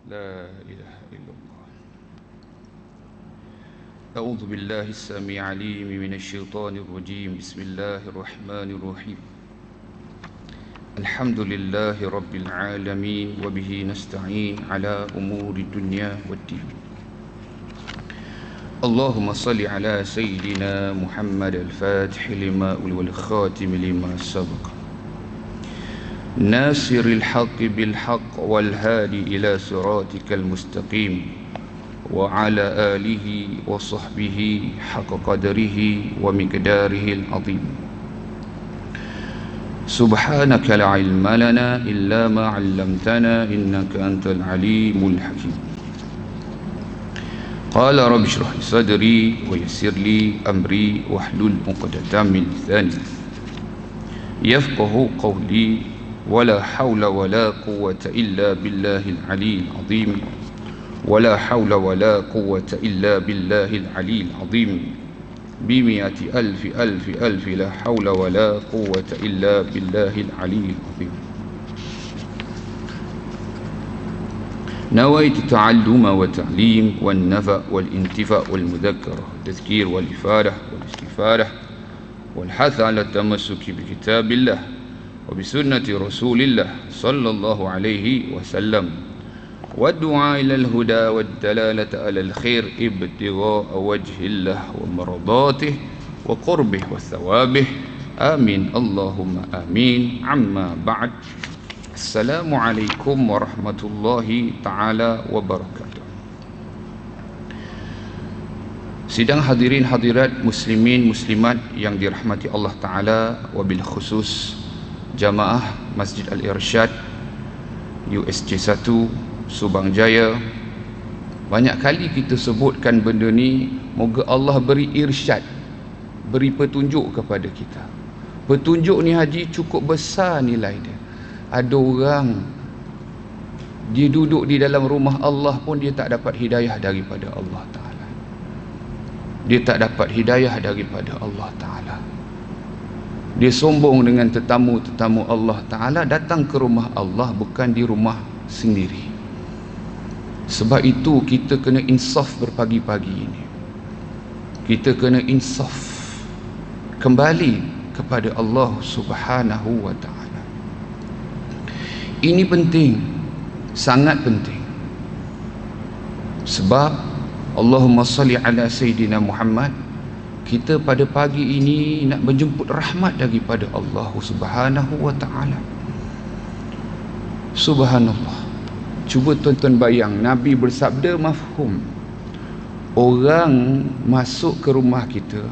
لا إله إلا الله. أعوذ بالله السميع العليم من الشيطان الرجيم. بسم الله الرحمن الرحيم. الحمد لله رب العالمين وبه نستعين على أمور الدنيا والدين. اللهم صل على سيدنا محمد الفاتح لما والخاتم لما سبق ناصر الحق بالحق والهادي إلى صراطك المستقيم وعلى آله وصحبه حق قدره ومقداره العظيم. سبحانك لا علم لنا إلا ما علمتنا إنك أنت العليم الحكيم. قال رب اشرح لي صدري ويسر لي أمري واحلل عقدة من لساني يفقه قولي ولا حول ولا قوة إلا بالله العلي العظيم. ولا حول ولا قوة إلا بالله العلي العظيم. بمئة ألف ألف ألف لا حول ولا قوة إلا بالله العلي العظيم. نويت التعلم والتعليم والنفع والانتفاع والمذكرة والتذكير والإفادة والاستفادة والحث على التمسك بكتاب الله وبسنة رسول الله صلى الله عليه وسلم والدعاء إلى الهدى والدلالة على الخير ابتغاء وجه الله ومرضاته وقربه وثوابه. آمين اللهم آمين. عما بعد. Assalamualaikum warahmatullahi ta'ala wabarakatuh. Sidang hadirin hadirat muslimin muslimat yang dirahmati Allah Ta'ala, wabil khusus jamaah Masjid Al-Irsyad USJ 1 Subang Jaya. Banyak kali kita sebutkan benda ni, moga Allah beri irsyad, beri petunjuk kepada kita. Petunjuk ni haji cukup besar nilai dia. Ada orang dia duduk di dalam rumah Allah pun dia tak dapat hidayah daripada Allah Ta'ala. Dia tak dapat hidayah daripada Allah Ta'ala. Dia sombong dengan tetamu-tetamu Allah Ta'ala, datang ke rumah Allah bukan di rumah sendiri. Sebab itu kita kena insaf berpagi-pagi ini. Kita kena insaf kembali kepada Allah Subhanahu wa Ta'ala. Ini penting, sangat penting. Sebab Allahumma salli ala Sayyidina Muhammad, kita pada pagi ini nak menjemput rahmat daripada Allah Subhanahu wa Ta'ala. Subhanallah. Cuba tuan-tuan bayang, Nabi bersabda mafhum, orang masuk ke rumah kita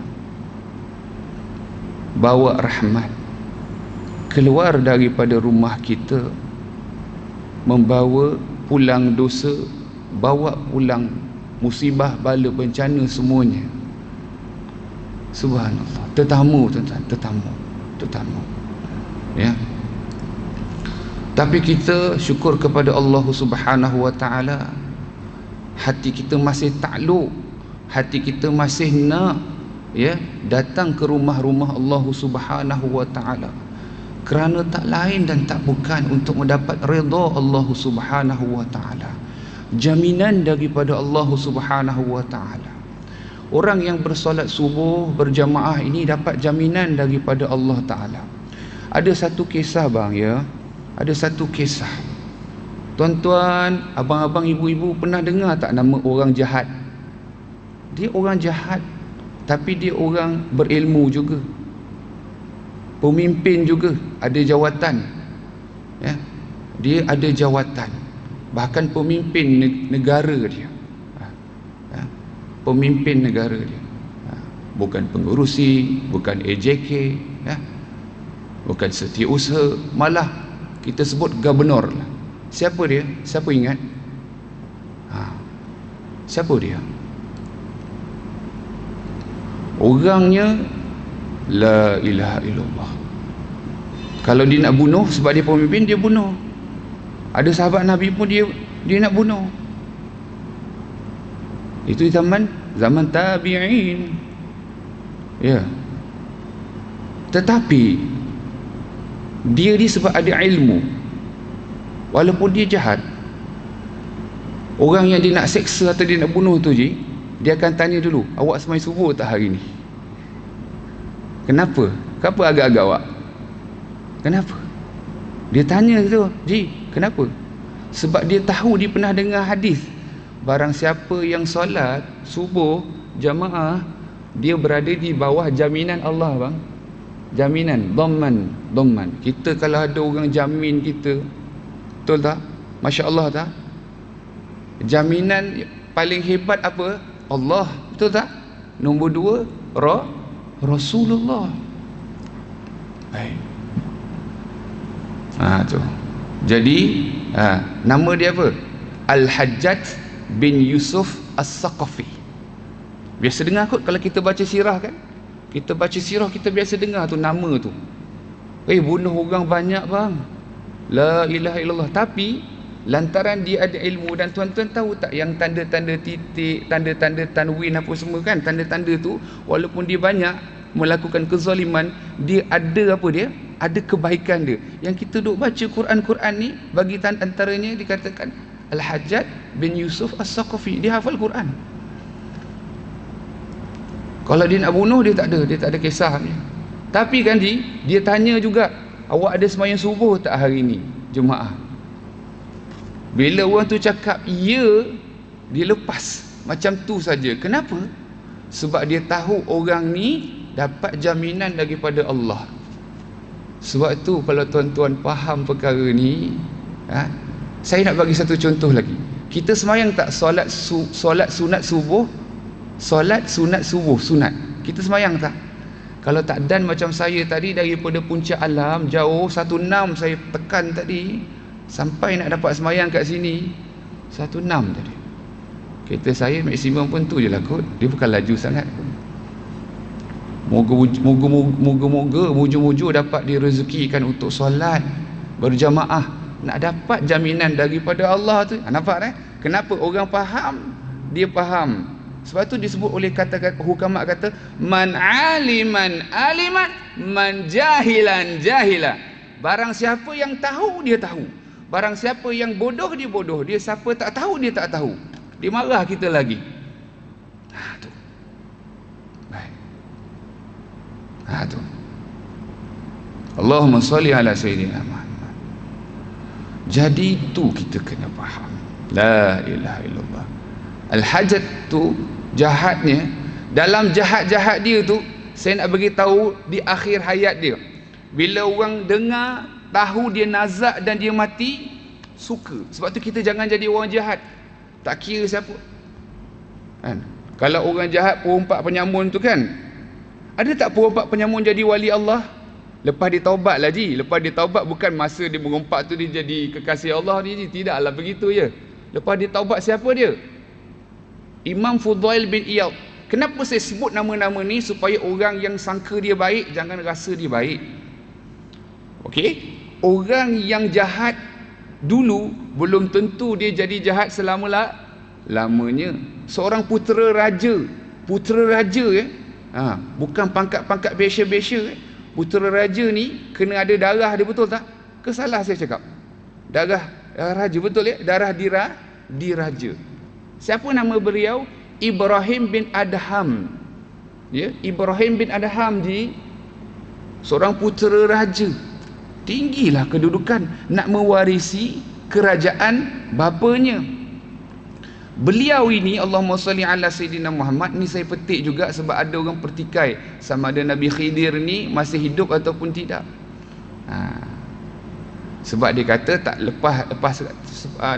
bawa rahmat, keluar daripada rumah kita membawa pulang dosa, bawa pulang musibah, bala, bencana semuanya. Subhanallah. Tetamu tuan-tuan, tetamu. Ya. Tapi kita syukur kepada Allah Subhanahu wa Ta'ala, hati kita masih takluk, hati kita masih nak datang ke rumah-rumah Allah Subhanahu wa Ta'ala, kerana tak lain dan tak bukan untuk mendapat redha Allah Subhanahu wa Ta'ala, jaminan daripada Allah Subhanahu wa Ta'ala. Orang yang bersolat subuh berjamaah ini dapat jaminan daripada Allah Ta'ala. Ada satu kisah bang, ada satu kisah. Tuan-tuan, abang-abang, ibu-ibu pernah dengar tak nama orang jahat? Dia orang jahat, tapi dia orang berilmu juga, pemimpin juga, ada jawatan. Dia ada jawatan, bahkan pemimpin negara dia. Pemimpin negara dia. Bukan pengurusi, bukan AJK, bukan setiausaha, malah kita sebut gubernur lah. Siapa dia? Siapa ingat? Siapa dia? Orangnya la ilaha illallah. Kalau dia nak bunuh sebab dia pemimpin, dia bunuh. Ada sahabat Nabi pun dia nak bunuh. Itu zaman tabi'in. Ya. Tetapi dia sebab ada ilmu, walaupun dia jahat, Orang yang dia nak seksa atau dia nak bunuh tu je, dia akan tanya dulu, awak semai subuh tak hari ni? Kenapa? Kenapa agak-agak awak? Kenapa? Dia tanya tu, Ji, kenapa? Sebab dia tahu, dia pernah dengar hadis, barang siapa yang solat subuh jamaah, dia berada di bawah jaminan Allah bang. Jaminan, dhamman. Kita kalau ada orang jamin kita, betul tak? Masya Allah tak? Jaminan paling hebat apa? Allah, betul tak? Nombor dua, Rasulullah. Baik. Tu. Jadi, nama dia apa? Al-Hajjaj bin Yusuf As-Saqafi. Biasa dengar kot kalau kita baca sirah kan? Kita baca sirah, kita biasa dengar tu nama tu. Bunuh orang banyak bang. La ilaha illallah. Tapi lantaran dia ada ilmu, dan tuan-tuan tahu tak yang tanda-tanda titik, tanda-tanda tanwin apa semua kan, tanda-tanda tu walaupun dia banyak melakukan kezaliman, dia ada apa dia? Ada kebaikan dia. Yang kita duk baca Quran ni, bagi antaranya dikatakan Al-Hajjaj bin Yusuf As-Saqafi, dia hafal Quran. Kalau dia nak bunuh, dia tak ada kisah ni. Tapi kan dia tanya juga, awak ada sembahyang subuh tak hari ni jemaah? Bila orang tu cakap ya, dia lepas macam tu saja. Kenapa? Sebab dia tahu orang ni dapat jaminan daripada Allah. Sebab tu kalau tuan-tuan faham perkara ni, saya nak bagi satu contoh lagi. Kita sembahyang tak solat sunat subuh? Solat sunat subuh, sunat. Kita sembahyang tak? Kalau tak dan macam saya tadi, daripada puncak alam jauh 16 saya tekan tadi, sampai nak dapat sembahyang kat sini 16 tadi. Kereta saya maksimum pun tu je lah kot. Dia bukan laju sangat. Moga-moga mujur-mujur dapat direzekikan untuk solat berjamaah, nak dapat jaminan daripada Allah tu. Nampak kenapa orang faham? Dia faham. Sebab tu disebut oleh kata-kata hukamat kata, man aliman, man jahilan. Barang siapa yang tahu, dia tahu. Barang siapa yang bodoh, dia bodoh. Dia siapa tak tahu, dia tak tahu. Dia marah kita lagi. Tu. Baik. Tu. Allahumma salli ala sayyidina Muhammad. Jadi tu kita kena faham. La ilaha illallah. Al-Hajjaj tu jahatnya, dalam jahat-jahat dia tu, saya nak bagi tahu di akhir hayat dia, bila orang dengar tahu dia nazak dan dia mati, suka. Sebab tu kita jangan jadi orang jahat, tak kira siapa kan. Kalau orang jahat perompak penyamun tu kan, ada tak perompak penyamun jadi wali Allah? Lepas dia taubat lah ji. Lepas dia taubat, bukan masa dia merompak tu dia jadi kekasih Allah ni ji. Tidaklah begitu je. Lepas dia taubat, siapa dia? Imam Fudail bin Iyad. Kenapa saya sebut nama-nama ni? Supaya orang yang sangka dia baik jangan rasa dia baik. Okey? Orang yang jahat dulu belum tentu dia jadi jahat lamanya. Seorang putera raja bukan pangkat-pangkat biasa-biasa. Putera raja ni kena ada darah dia, betul tak? Ke salah saya cakap? Darah raja, betul ya? Darah diraja. Siapa nama beliau? Ibrahim bin Adham. Ya, Ibrahim bin Adham seorang putera raja. Tinggilah kedudukan, nak mewarisi kerajaan bapanya. Beliau ini, Allahumma salli ala sayyidina Muhammad, ni saya petik juga sebab ada orang pertikai sama ada Nabi Khidir ni masih hidup ataupun tidak. Sebab dia kata tak lepas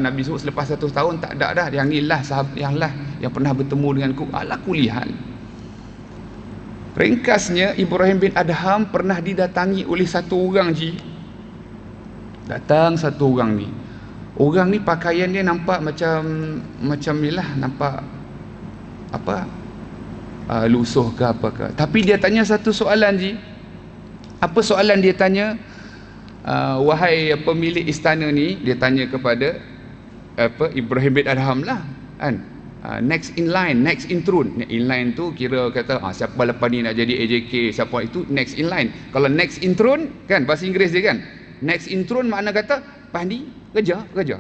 Nabi sebut selepas 100 tahun tak ada dah, yang ni lah sahabat yang pernah bertemu denganku. Ala kulihan. Ringkasnya, Ibrahim bin Adham pernah didatangi oleh satu orang datang satu orang ni. Orang ni pakaian dia nampak macam ni lah, nampak lusuh ke apa ke. Tapi dia tanya satu soalan Apa soalan dia tanya? Wahai pemilik istana ni, dia tanya kepada Ibrahim bin Adham lah kan, next in line, next in throne. In line tu kira kata siapa lepas ni nak jadi AJK, siapa itu next in line. Kalau next in throne kan, bahasa Inggeris dia kan, next in throne makna kata lepas ni kerja.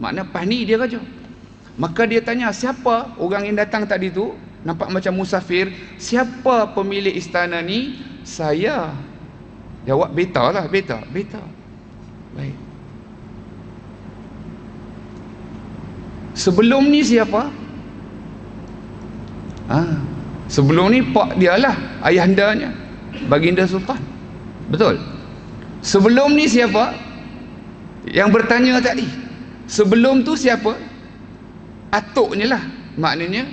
Makna pas ni dia raja. Maka dia tanya, siapa orang yang datang tadi tu, nampak macam musafir, siapa pemilik istana ni? Saya. Jawab, beta lah, beta. Baik. Sebelum ni siapa? Sebelum ni pak dia lah, ayahandanya, baginda sultan. Betul. Sebelum ni siapa? Yang bertanya tadi. Sebelum tu siapa? Atuknya lah. Maknanya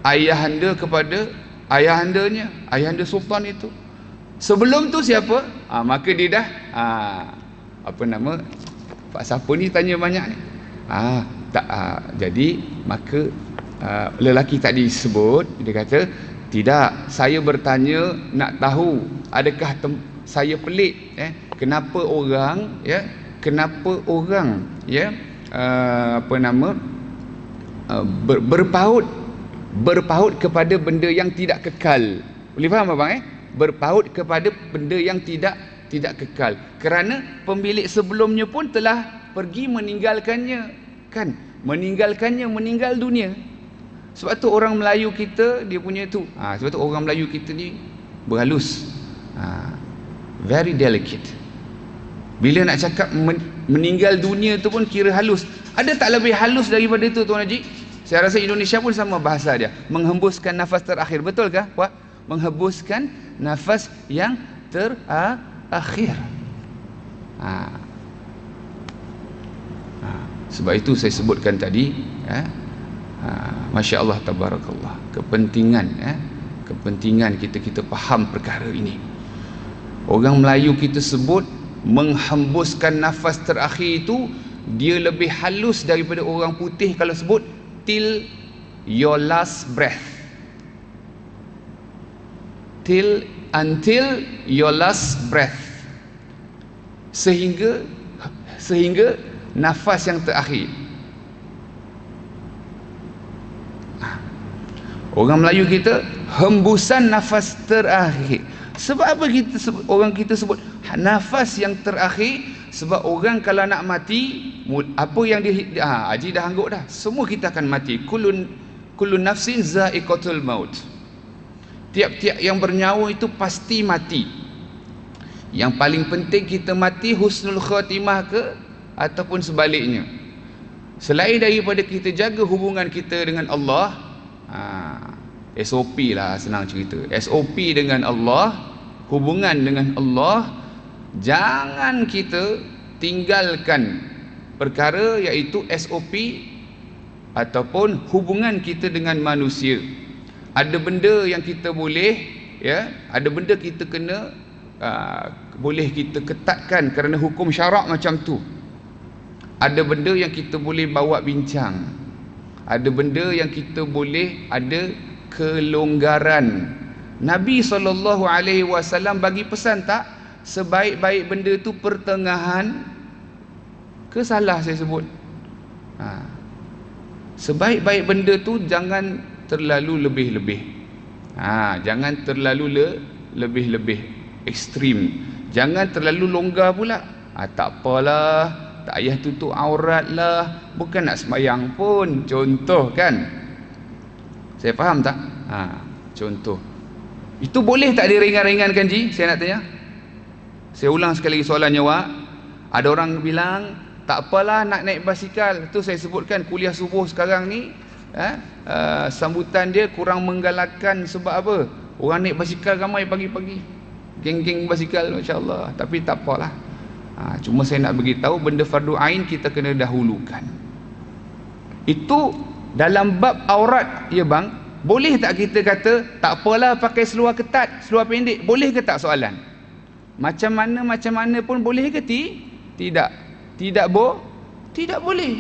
ayahanda kepada ayahandanya, ayahanda sultan itu. Sebelum tu siapa? Maka dia dah Pak siapa ni tanya banyak ni. Jadi maka lelaki tadi sebut, dia kata, tidak, saya bertanya nak tahu adakah saya pelik kenapa orang berpaut kepada benda yang tidak kekal. Boleh faham abang? Berpaut kepada benda yang tidak kekal, kerana pemilik sebelumnya pun telah pergi meninggalkannya, kan? Meninggal dunia. Sebab tu orang Melayu kita dia punya tu. Sebab tu orang Melayu kita ni berhalus. Very delicate. Bila nak cakap meninggal dunia tu pun kira halus. Ada tak lebih halus daripada itu, Tuan Haji? Saya rasa Indonesia pun sama bahasa dia. Menghembuskan nafas terakhir. Betul kah, Puan? Menghembuskan nafas yang terakhir. Sebab itu saya sebutkan tadi, Masya Allah, tabarakallah, kepentingan kita faham perkara ini. Orang Melayu kita sebut menghembuskan nafas terakhir itu, dia lebih halus daripada orang putih kalau sebut till your last breath. Until your last breath, sehingga nafas yang terakhir. Orang Melayu kita hembusan nafas terakhir. Sebab apa orang kita sebut nafas yang terakhir? Sebab orang kalau nak mati, apa yang dia Haji dah angguk dah, semua kita akan mati. Kullu nafsin za'iqatul maut. Tiap-tiap yang bernyawa itu pasti mati. Yang paling penting kita mati husnul khatimah ke ataupun sebaliknya. Selain daripada kita jaga hubungan kita dengan Allah, SOP lah, senang cerita, SOP dengan Allah, hubungan dengan Allah, jangan kita tinggalkan perkara iaitu SOP ataupun hubungan kita dengan manusia. Ada benda yang kita boleh, ada benda kita kena boleh kita ketatkan kerana hukum syarak macam tu. Ada benda yang kita boleh bawa bincang. Ada benda yang kita boleh ada kelonggaran. Nabi SAW bagi pesan tak? Sebaik-baik benda tu pertengahan ke salah saya sebut? Sebaik-baik benda tu jangan terlalu lebih-lebih. Jangan terlalu lebih-lebih ekstrim. Jangan terlalu longgar pula. Tak apalah, tak payah tutup aurat lah, bukan nak sembahyang pun, contoh kan. Saya faham tak? Contoh. Itu boleh tak diringan-ringankan, Ji? Saya nak tanya. Saya ulang sekali lagi soalannya, Wak. Ada orang bilang tak apalah nak naik basikal. Tu saya sebutkan kuliah subuh sekarang ni, sambutan dia kurang menggalakkan. Sebab apa? Orang naik basikal ramai pagi-pagi, geng-geng basikal, masya-Allah. Tapi tak apalah. Cuma saya nak beritahu benda fardu ain kita kena dahulukan. Itu dalam bab aurat, ya bang. Boleh tak kita kata tak apalah pakai seluar ketat, seluar pendek? Boleh ke tak soalan? Macam mana pun boleh ke tidak? Tidak boleh.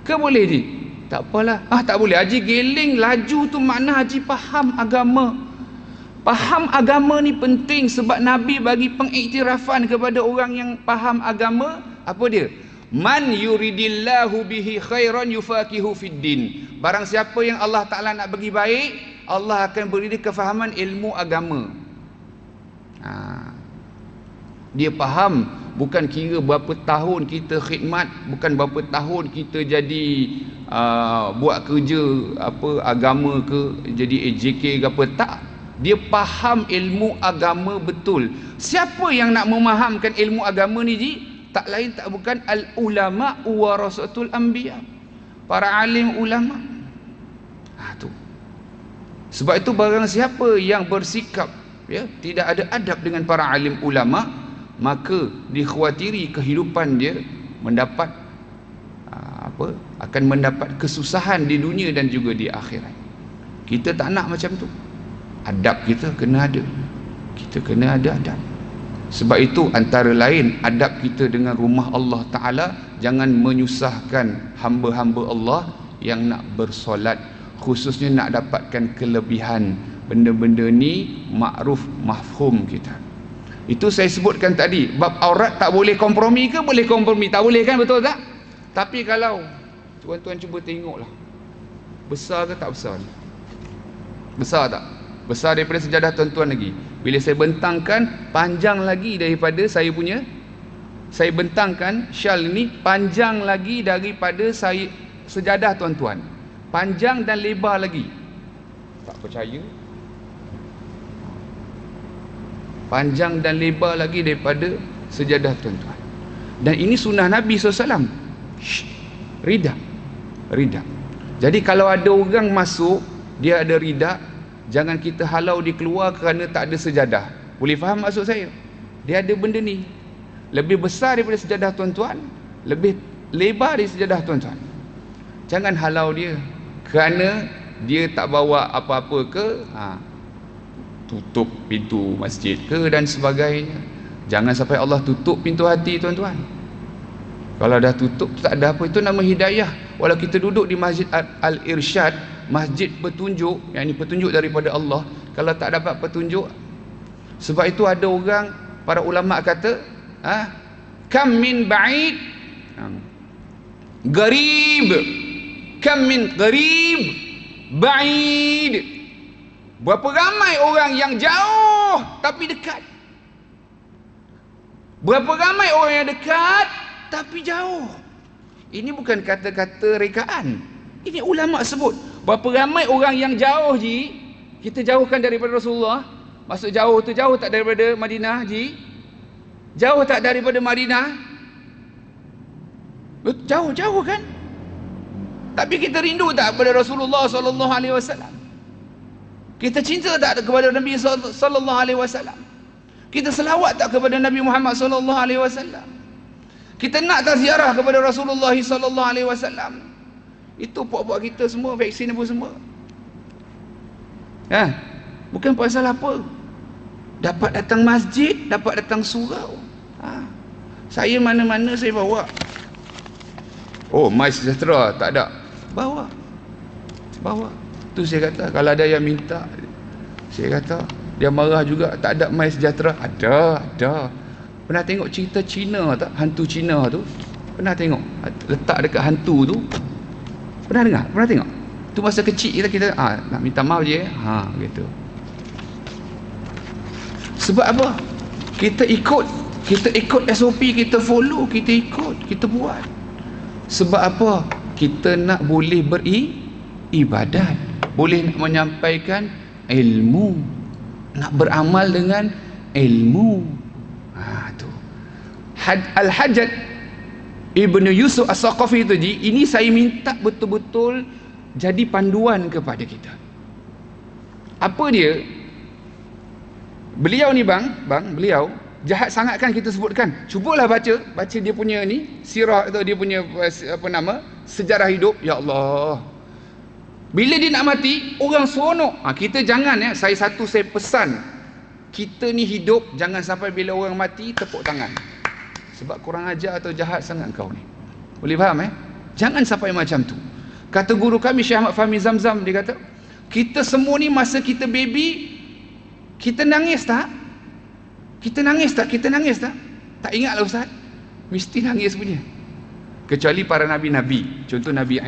Ke boleh, Ji? Tak apalah. Tak boleh. Haji geling laju tu makna Haji faham agama. Faham agama ni penting sebab Nabi bagi pengiktirafan kepada orang yang faham agama. Apa dia? Man yuridillahu bihi khairan yufaqihu fid din. Barang siapa yang Allah Ta'ala nak bagi baik, Allah akan beri dia kefahaman ilmu agama. Dia faham bukan kira berapa tahun kita khidmat, bukan berapa tahun kita jadi buat kerja agama ke, jadi AJK ke apa, tak. Dia faham ilmu agama betul. Siapa yang nak memahamkan ilmu agama ni ji? Tak lain tak bukan al ulama warasatul anbiya, para alim ulama. Tu. Sebab itu barang siapa yang bersikap tidak ada adab dengan para alim ulama, maka dikhawatiri kehidupan dia mendapat akan mendapat kesusahan di dunia dan juga di akhirat. Kita tak nak macam tu. Adab kita kena ada. Kita kena ada adab. Sebab itu antara lain adab kita dengan rumah Allah Ta'ala, jangan menyusahkan hamba-hamba Allah yang nak bersolat, khususnya nak dapatkan kelebihan. Benda-benda ni makruf mafhum kita. Itu saya sebutkan tadi, bab aurat tak boleh kompromi ke? Boleh kompromi, tak boleh kan, betul tak? Tapi kalau tuan-tuan cuba tengoklah, besar ke tak besar ni? Besar tak? Besar daripada sejadah tuan-tuan lagi. Bila saya bentangkan, panjang lagi daripada saya punya. Saya bentangkan syal ni panjang lagi daripada saya sejadah tuan-tuan. Panjang dan lebar lagi. Tak percaya? Panjang dan lebar lagi daripada sejadah tuan-tuan. Dan ini sunnah Nabi SAW. Rida. Jadi kalau ada orang masuk, dia ada rida, jangan kita halau dia keluar kerana tak ada sejadah. Boleh faham maksud saya? Dia ada benda ni lebih besar daripada sejadah tuan-tuan, lebih lebar dari sejadah tuan-tuan. Jangan halau dia kerana dia tak bawa apa-apa ke, tutup pintu masjid ke dan sebagainya. Jangan sampai Allah tutup pintu hati tuan-tuan. Kalau dah tutup tak ada apa, itu nama hidayah. Walau kita duduk di Masjid Al-Irsyad, masjid petunjuk, yang ini petunjuk daripada Allah, kalau tak dapat petunjuk. Sebab itu ada orang, para ulama kata, kam min ba'id garib, kam min garib ba'id. Berapa ramai orang yang jauh tapi dekat. Berapa ramai orang yang dekat tapi jauh. Ini bukan kata-kata rekaan. Ini ulama sebut. Berapa ramai orang yang jauh ji, kita jauhkan daripada Rasulullah. Maksud jauh tu jauh tak daripada Madinah ji? Jauh tak daripada Madinah? Jauh kan? Tapi kita rindu tak kepada Rasulullah sallallahu alaihi wasallam? Kita cinta tak kepada Nabi sallallahu alaihi wasallam? Kita selawat tak kepada Nabi Muhammad sallallahu alaihi wasallam? Kita nak tak ziarah kepada Rasulullah sallallahu alaihi wasallam? Itu puak-puak kita semua vaksin apa semua. Bukan pasal apa. Dapat datang masjid, dapat datang surau. Saya mana-mana saya bawa. Oh, My Sejahtera tak ada. Bawa. Tu saya kata, kalau ada yang minta, saya kata, dia marah juga, tak ada My Sejahtera. Ada. Pernah tengok cerita Cina tak? Hantu Cina tu. Pernah tengok? Letak dekat hantu tu. Pernah dengar? Pernah tengok? Tu masa kecil kita nak minta maaf je. Gitu. Sebab apa? Kita ikut SOP, kita follow, kita ikut, kita buat. Sebab apa? Kita nak boleh beribadat, boleh nak menyampaikan ilmu, nak beramal dengan ilmu. Tu Al-Hajjaj Ibnu Yusuf As-Saqafi tu ji, ini saya minta betul-betul jadi panduan kepada kita. Apa dia? Beliau ni bang, beliau jahat sangat kan kita sebutkan. Cubalah baca dia punya ni sirah atau dia punya sejarah hidup. Ya Allah, bila dia nak mati, orang seronok. Kita jangan saya pesan, kita ni hidup, jangan sampai bila orang mati tepuk tangan. Sebab kurang ajar atau jahat sangat kau ni. Boleh faham Jangan sampai macam tu. Kata guru kami Syekh Ahmad Fahmi Zamzam, dia kata, kita semua ni masa kita baby, kita nangis tak? Kita nangis tak? Tak ingatlah Ustaz. Mesti nangis punya. Kecuali para nabi-nabi. Contoh Nabi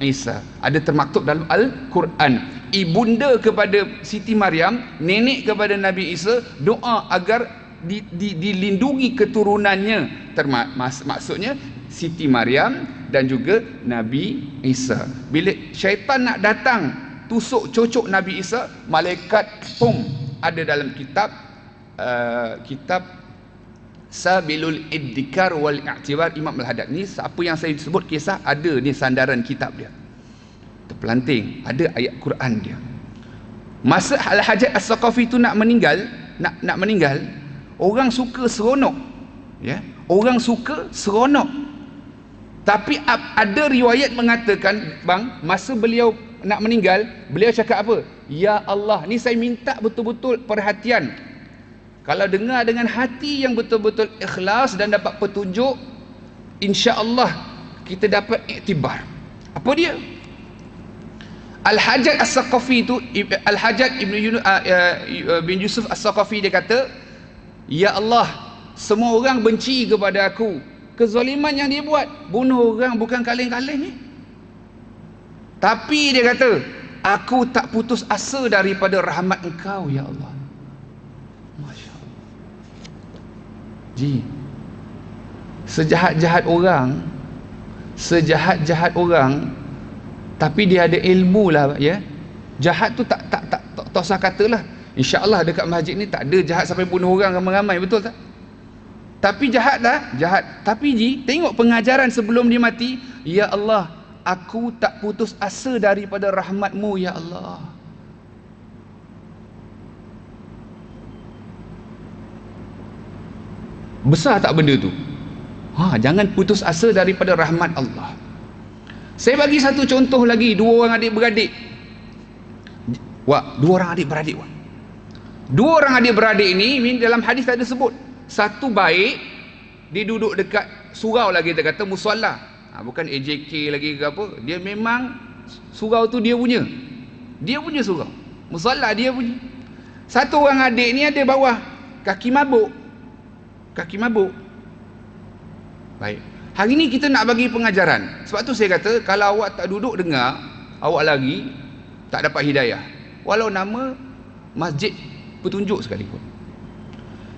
Isa. Ada termaktub dalam Al-Quran. Ibunda kepada Siti Maryam, nenek kepada Nabi Isa, doa agar dilindungi keturunannya, maksudnya Siti Maryam dan juga Nabi Isa. Bila syaitan nak datang tusuk cocok Nabi Isa, malaikat ada dalam kitab Sabilul Iddikar wal I'tibar Imam Al-Haddad. Ni apa yang saya sebut kisah, ada ni sandaran kitab dia, terpelanting, ada ayat Quran dia. Masa Al-Hajjaj As-Saqafi tu nak meninggal, orang suka seronok, ya, orang suka seronok. Tapi ada riwayat mengatakan, bang, masa beliau nak meninggal, beliau cakap apa? Ya Allah, ni saya minta betul-betul perhatian. Kalau dengar dengan hati yang betul-betul ikhlas dan dapat petunjuk, insya-Allah kita dapat iktibar. Apa dia? Al-Hajjaj As-Saqafi itu, Al-Hajjaj bin Yusuf As-Saqafi, dia kata, ya Allah, semua orang benci kepada aku. Kezaliman yang dia buat, bunuh orang bukan kaleng-kaleng ni. Tapi dia kata, aku tak putus asa daripada rahmat engkau ya Allah. Masya Allah. Ji, sejahat-jahat orang, tapi dia ada ilmu lah, ya. Jahat tu tak usah katalah. InsyaAllah dekat masjid ni tak ada jahat sampai bunuh orang ramai-ramai, betul tak? Tapi jahat lah, jahat. Tapi Ji, tengok pengajaran sebelum dia mati. Ya Allah, aku tak putus asa daripada rahmatmu ya Allah. Besar tak benda tu? Jangan putus asa daripada rahmat Allah. Saya bagi satu contoh lagi, dua orang adik-beradik. Dua orang adik-beradik ni dalam hadis ada sebut. Satu baik, dia duduk dekat surau lagi, kita kata musalla. Bukan AJK lagi ke apa. Dia memang surau tu dia punya surau. Musalla dia punya. Satu orang adik ni ada bawah kaki mabuk. Baik. Hari ni kita nak bagi pengajaran. Sebab tu saya kata, kalau awak tak duduk dengar, awak lagi tak dapat hidayah. Walau nama masjid petunjuk sekalipun.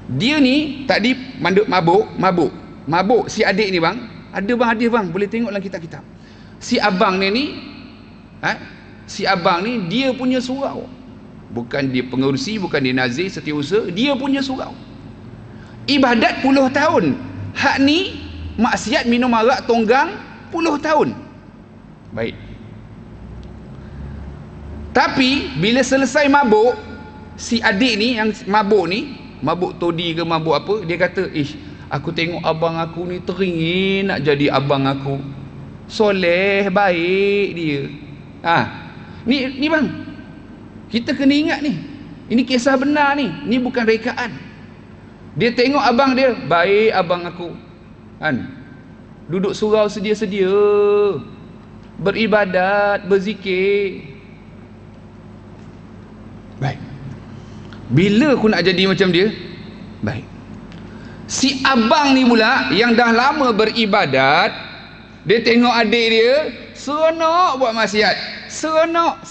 Dia ni tadi mabuk si adik ni bang. Ada bang hadis bang, boleh tengok dalam kitab-kitab. Si abang ni dia punya surau. Bukan dia pengerusi, bukan dia nazir, setiausaha, dia punya surau. Ibadat puluh tahun. Hak ni maksiat minum arak tonggang puluh tahun. Baik. Tapi bila selesai mabuk, si adik ni yang mabuk todi ke mabuk apa, dia kata, aku tengok abang aku ni teringin nak jadi abang aku. Soleh, baik dia. Ni bang, kita kena ingat ni. Ini kisah benar ni. Ni bukan rekaan. Dia tengok abang dia, baik abang aku. Duduk surau sedia-sedia, beribadat, berzikir. Baik. Bila aku nak jadi macam dia? Baik. Si abang ni pula yang dah lama beribadat, dia tengok adik dia seronok buat maksiat. Seronok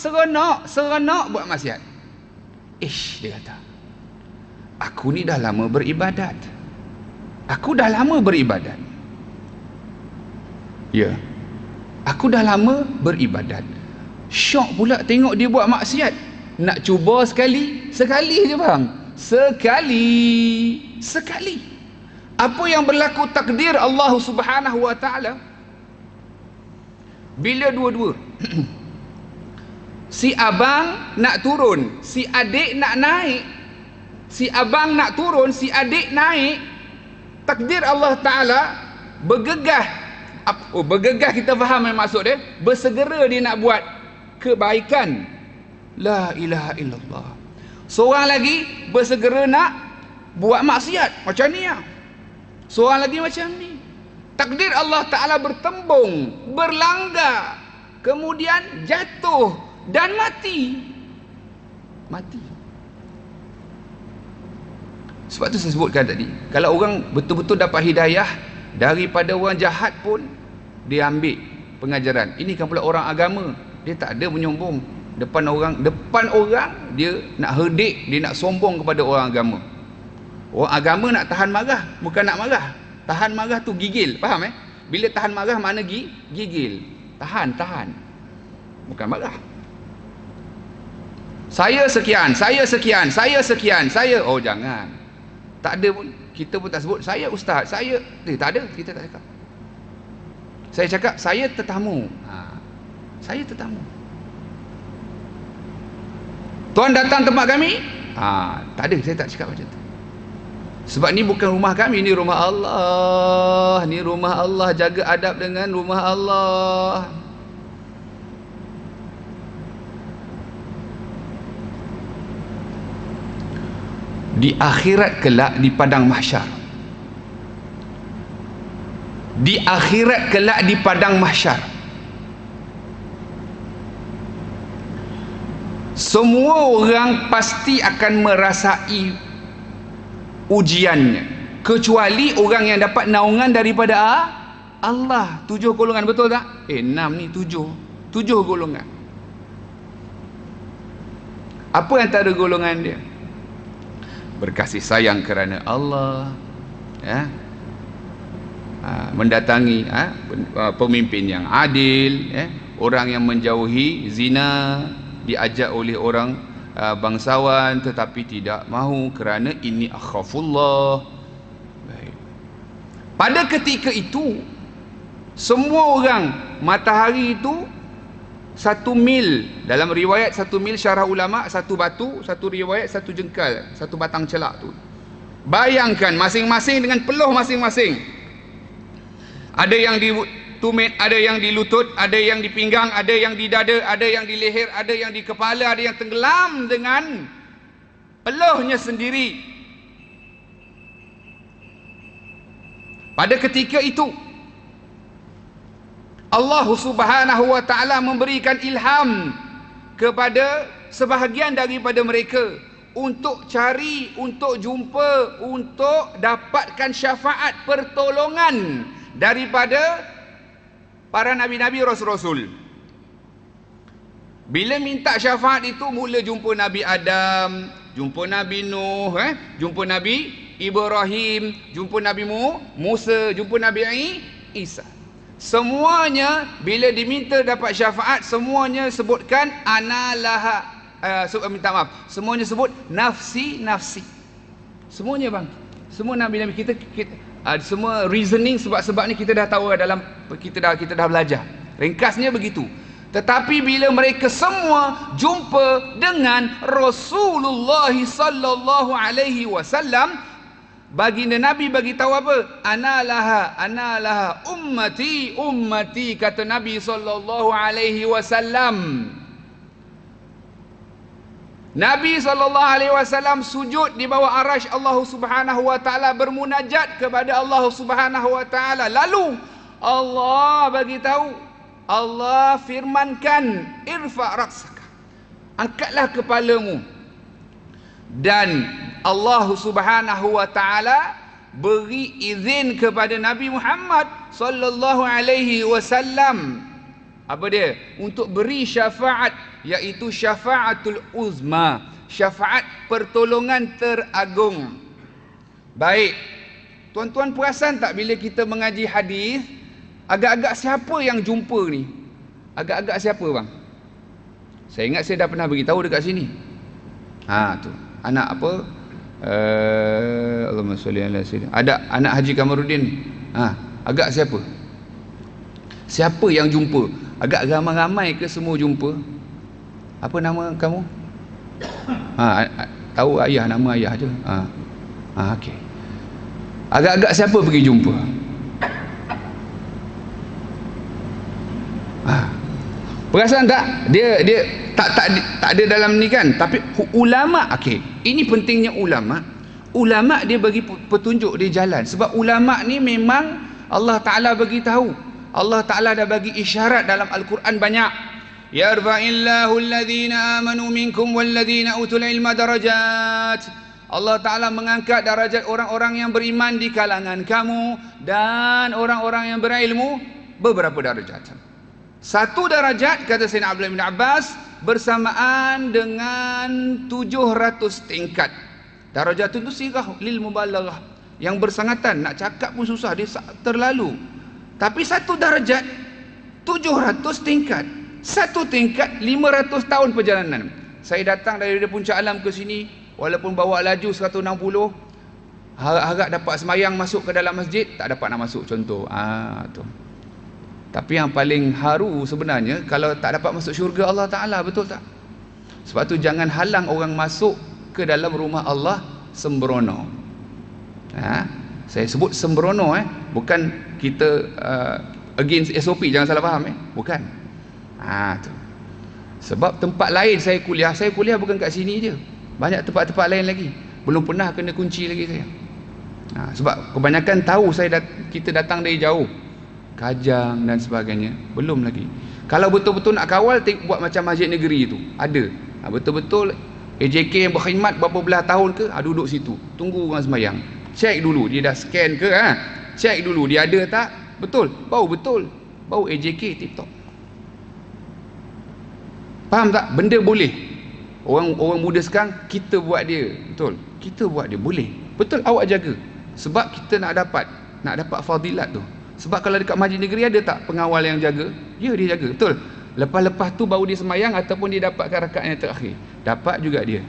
buat maksiat. Dia kata, aku ni dah lama beribadat. Ya. Aku dah lama beribadat. Syok pula tengok dia buat maksiat. Nak cuba sekali je bang. Sekali. Apa yang berlaku takdir Allah Subhanahu wa taala? Bila dua-dua si abang nak turun, si adik nak naik. Si abang nak turun, si adik naik. Takdir Allah taala bergegah. Bergegah kita faham yang maksud dia. Bersegera dia nak buat kebaikan. La ilaha illallah. Seorang lagi bersegera nak buat maksiat. Macam ni lah. Seorang lagi macam ni. Takdir Allah Ta'ala bertembung, berlanggar, kemudian jatuh dan mati. Sebab tu saya sebutkan tadi, kalau orang betul-betul dapat hidayah daripada orang jahat pun, dia ambil pengajaran. Ini kan pula orang agama, dia tak ada menyombong depan orang dia nak herdik, dia nak sombong kepada orang agama. Orang agama nak tahan marah, bukan nak marah. Tahan marah tu gigil, faham Bila tahan marah mana gigil. Tahan. Bukan marah. Saya sekian. Oh jangan. Tak ada pun. Kita pun tak sebut saya ustaz. Saya tak ada, kita tak cakap. Saya cakap saya tetamu. Saya tetamu. Tuan datang tempat kami? Tak ada, saya tak cakap macam tu. Sebab ni bukan rumah kami, ni rumah Allah. Ni rumah Allah, jaga adab dengan rumah Allah. Di akhirat kelak, di padang mahsyar. Di akhirat kelak, di padang mahsyar, semua orang pasti akan merasai ujiannya, kecuali orang yang dapat naungan daripada Allah. 7 golongan, betul tak? 6 ni 7 golongan. Apa antara golongan dia? Berkasih sayang kerana Allah, mendatangi pemimpin yang adil, orang yang menjauhi zina, diajak oleh orang bangsawan tetapi tidak mahu kerana ini akhafullah. Baik. Pada ketika itu semua orang, matahari itu 1 mil, dalam riwayat 1 mil syarah ulama, 1 batu, 1 riwayat 1 jengkal, 1 batang celak tu. Bayangkan masing-masing dengan peluh masing-masing. Ada yang di tumit, ada yang di lutut, ada yang di pinggang, ada yang di dada, ada yang di leher, ada yang di kepala, ada yang tenggelam dengan peluhnya sendiri. Pada ketika itu Allah Subhanahu wa ta'ala memberikan ilham kepada sebahagian daripada mereka untuk cari, untuk jumpa, untuk dapatkan syafaat, pertolongan daripada para nabi-nabi, rasul-rasul. Bila minta syafaat itu, mula jumpa Nabi Adam, jumpa Nabi Nuh, jumpa Nabi Ibrahim, jumpa Nabi Musa, jumpa Nabi Isa. Semuanya bila diminta dapat syafaat, semuanya sebutkan ana laha, minta maaf, semuanya sebut nafsi. Semuanya bang, semua nabi-nabi kita semua reasoning sebab ni kita dah tahu dalam kita dah belajar. Ringkasnya begitu. Tetapi bila mereka semua jumpa dengan Rasulullah sallallahu alaihi wasallam, baginda Nabi bagi tahu apa? Ana laha ummati, kata Nabi sallallahu alaihi wasallam. Nabi SAW sujud di bawah arasy Allah Subhanahu wa ta'ala, bermunajat kepada Allah Subhanahu wa ta'ala. Lalu Allah bagi tahu, Allah firmankan, irfa' ra'saka, angkatlah kepalamu. Dan Allah Subhanahu wa ta'ala beri izin kepada Nabi Muhammad sallallahu alaihi wasallam, apa dia? Untuk beri syafaat, iaitu syafaatul uzma, syafaat pertolongan teragung. Baik, tuan-tuan perasan tak bila kita mengaji hadis, agak-agak siapa yang jumpa ni? Agak-agak siapa bang? Saya ingat saya dah pernah beritahu dekat sini. Tu anak apa? Allahumma sholli ala sayyidina. Ada anak Haji Kamaruddin. Agak siapa? Siapa yang jumpa? Agak ramai-ramai ke semua jumpa? Apa nama kamu? Tahu ayah, nama ayah je. Okey. Agak-agak siapa pergi jumpa? Perasan tak? Dia tak ada dalam ni kan? Tapi ulama, okey. Ini pentingnya ulama. Ulama dia bagi petunjuk dia jalan. Sebab ulama ni memang Allah Taala bagi tahu. Allah Taala dah bagi isyarat dalam Al-Quran banyak. Yarfa'illahu alladhina amanu minkum walladhina utul ilma darajat. Allah Taala mengangkat darajat orang-orang yang beriman di kalangan kamu dan orang-orang yang berilmu beberapa darajat. 1 darajat, kata Sayyidina Abdullah bin Abbas, bersamaan dengan 700 tingkat. Darajatun tu sirah lil mubalaghah, yang bersangatan, nak cakap pun susah, dia terlalu. Tapi satu darajat 700 tingkat, satu tingkat 500 tahun perjalanan. Saya datang dari puncak alam ke sini, walaupun bawa laju 160, harap dapat semayang masuk ke dalam masjid, tak dapat nak masuk, contoh. Tu. Tapi yang paling haru sebenarnya kalau tak dapat masuk syurga Allah Ta'ala, betul tak? Sebab tu jangan halang orang masuk ke dalam rumah Allah sembrono. Saya sebut sembrono, bukan kita against SOP, jangan salah faham, bukan. Tu. Sebab tempat lain saya kuliah bukan kat sini je, banyak tempat-tempat lain lagi, belum pernah kena kunci lagi saya. Sebab kebanyakan tahu kita datang dari jauh, Kajang dan sebagainya, belum lagi. Kalau betul-betul nak kawal, buat macam masjid negeri tu, ada betul-betul AJK yang berkhidmat berapa belah tahun ke, duduk situ tunggu orang sembahyang, cek dulu dia dah scan ke, cek dulu dia ada tak, betul, bau AJK TikTok. Faham tak? Benda boleh. Orang muda sekarang, kita buat dia, betul, kita buat dia boleh, betul, awak jaga. Sebab kita nak dapat fadilat tu. Sebab kalau dekat masjid negeri ada tak pengawal yang jaga? Ya, dia jaga, betul. Lepas tu baru dia semayang ataupun dia dapatkan rakaat yang terakhir, dapat juga dia.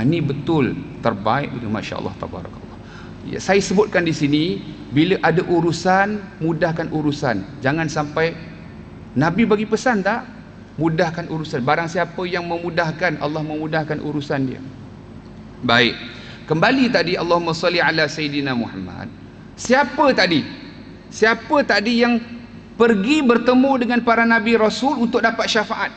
Ni betul, terbaik betul, masya-Allah, tabarakallah. Ya, saya sebutkan di sini, bila ada urusan, mudahkan urusan. Jangan sampai, Nabi bagi pesan tak? Mudahkan urusan. Barang siapa yang memudahkan, Allah memudahkan urusan dia. Baik, kembali tadi, Allahumma salli ala Sayyidina Muhammad. Siapa tadi yang pergi bertemu dengan para Nabi Rasul untuk dapat syafaat?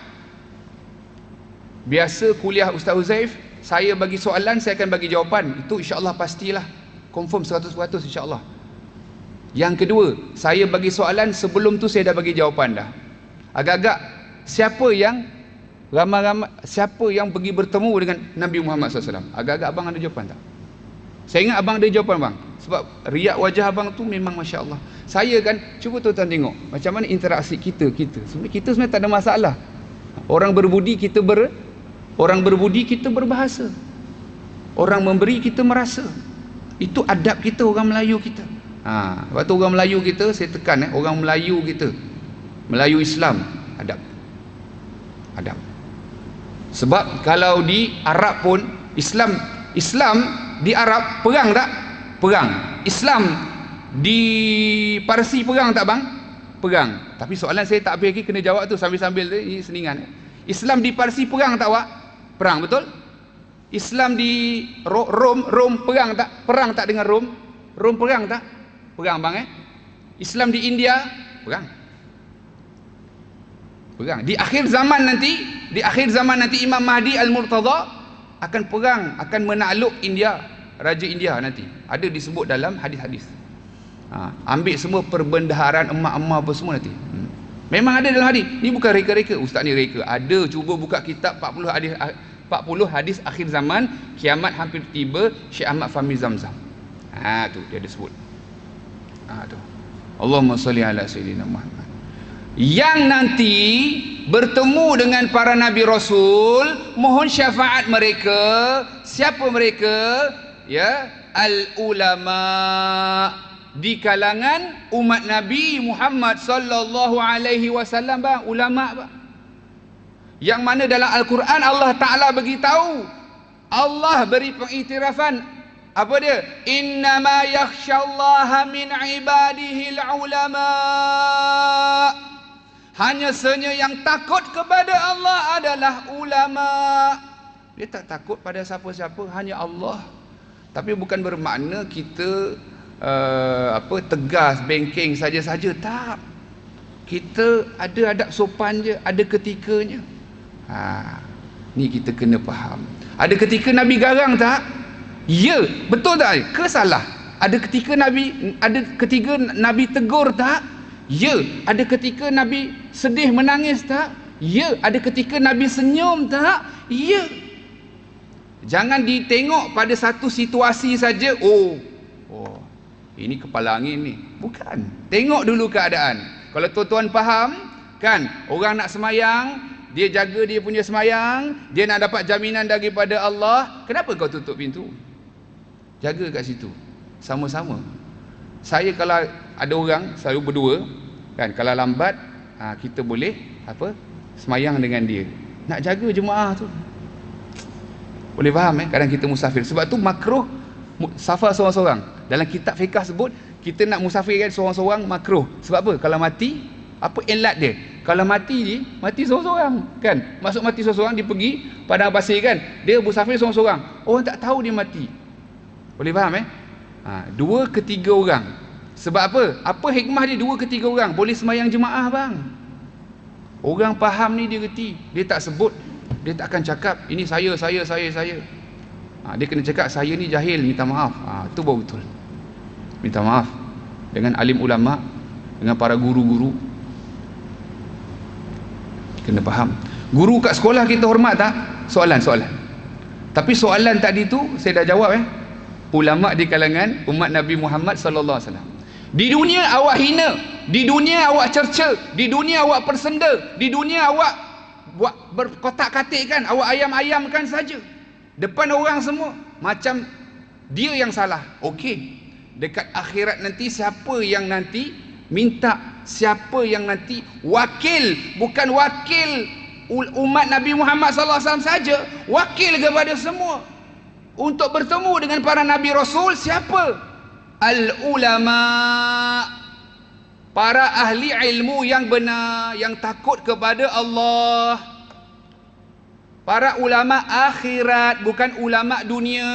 Biasa kuliah Ustaz Huzaif, saya bagi soalan, saya akan bagi jawapan. Itu insya-Allah pastilah, confirm 100% insya-Allah. Yang kedua, saya bagi soalan, sebelum tu saya dah bagi jawapan dah. Agak-agak siapa yang pergi bertemu dengan Nabi Muhammad SAW? Agak-agak abang ada jawapan tak? Saya ingat abang ada jawapan bang, sebab riak wajah abang tu memang masya Allah. Saya kan, cuba tuan-tuan tengok macam mana interaksi kita. Sebenarnya tak ada masalah. Orang berbudi kita berbahasa. Orang memberi kita merasa. Itu adab kita, orang Melayu kita. Sebab tu orang Melayu kita, saya tekan, orang Melayu kita, Melayu Islam, adab. Sebab kalau di Arab pun, Islam di Arab perang tak? Perang. Islam di Parsi perang tak bang? Perang. Tapi soalan saya tak habis lagi, kena jawab tu sambil-sambil tu, ini seningan. Islam di Parsi perang tak awak? Perang, betul? Islam di Rom perang tak? Perang tak dengan Rom? Rom perang tak? Perang bang. Islam di India perang. Di akhir zaman nanti Imam Mahdi Al-Murtada akan perang, akan menakluk India, Raja India nanti. Ada disebut dalam hadis-hadis. Ambil semua perbendaharaan emak-emak apa semua nanti. Memang ada dalam hadis. Ni bukan reka-reka. Ustaz ni reka. Ada, cuba buka kitab 40 hadis akhir zaman, kiamat hampir tiba, Syekh Ahmad Fahmi Zamzam. Tu dia ada sebut. Tu. Allahumma salli ala Sayyidina Muhammad. Yang nanti bertemu dengan para Nabi Rasul, mohon syafaat mereka. Siapa mereka? Ya, al-ulama, di kalangan umat Nabi Muhammad sallallahu alaihi wasallam bang, ulama bang. Yang mana dalam Al-Quran Allah Ta'ala beritahu, Allah beri pengiktirafan, apa dia? Innama yakhsyallaha min ibadihil ulama. Hanya sahaja yang takut kepada Allah adalah ulama. Dia tak takut pada siapa-siapa, hanya Allah. Tapi bukan bermakna kita tegas, bengking saja-saja, tak. Kita ada adab sopan je, ada ketikanya. Ni kita kena faham. Ada ketika Nabi garang tak? Ya, betul tak? Ke salah? Ada ketika Nabi tegur tak? Ya. Ada ketika Nabi sedih menangis tak? Ya. Ada ketika Nabi senyum tak? Ya. Jangan ditengok pada satu situasi saja. Oh, ini kepala angin ni. Bukan. Tengok dulu keadaan. Kalau tuan-tuan faham, kan, orang nak semayang, dia jaga dia punya semayang, dia nak dapat jaminan daripada Allah, kenapa kau tutup pintu? Jaga kat situ. Sama-sama. Saya kalau ada orang, selalu berdua kan, kalau lambat kita boleh semayang dengan dia. Nak jaga jemaah tu. Boleh faham kadang kita musafir. Sebab tu makruh safar seorang-seorang. Dalam kitab fiqh sebut kita nak musafir kan seorang-seorang makruh. Sebab apa? Kalau mati, apa elat dia? Kalau mati seorang-seorang kan. Maksud mati seorang-seorang, dia pergi padang pasir kan, dia musafir seorang-seorang. Orang tak tahu dia mati. Boleh faham 2 ke 3 orang. Sebab apa? Apa hikmah dia 2 ke 3 orang? Boleh semayang jemaah bang. Orang faham ni dia reti. Dia tak sebut, dia tak akan cakap ini saya. Dia kena cakap saya ni jahil, minta maaf. Tu baru betul. Minta maaf dengan alim ulama, dengan para guru-guru. Kena faham. Guru kat sekolah kita hormat tak? Soalan. Tapi soalan tadi tu saya dah jawab Ulama di kalangan umat Nabi Muhammad sallallahu alaihi wasallam. Di dunia awak hina, di dunia awak cerca, di dunia awak persenda, di dunia awak buat berkotak-katikkan, awak ayam-ayamkan saja depan orang semua, macam dia yang salah. Okey, dekat akhirat nanti siapa yang nanti minta, siapa yang nanti wakil, bukan wakil umat Nabi Muhammad sallallahu alaihi wasallam saja, wakil kepada semua untuk bertemu dengan para nabi rasul. Siapa? Al ulama, para ahli ilmu yang benar, yang takut kepada Allah. Para ulama akhirat, bukan ulama dunia.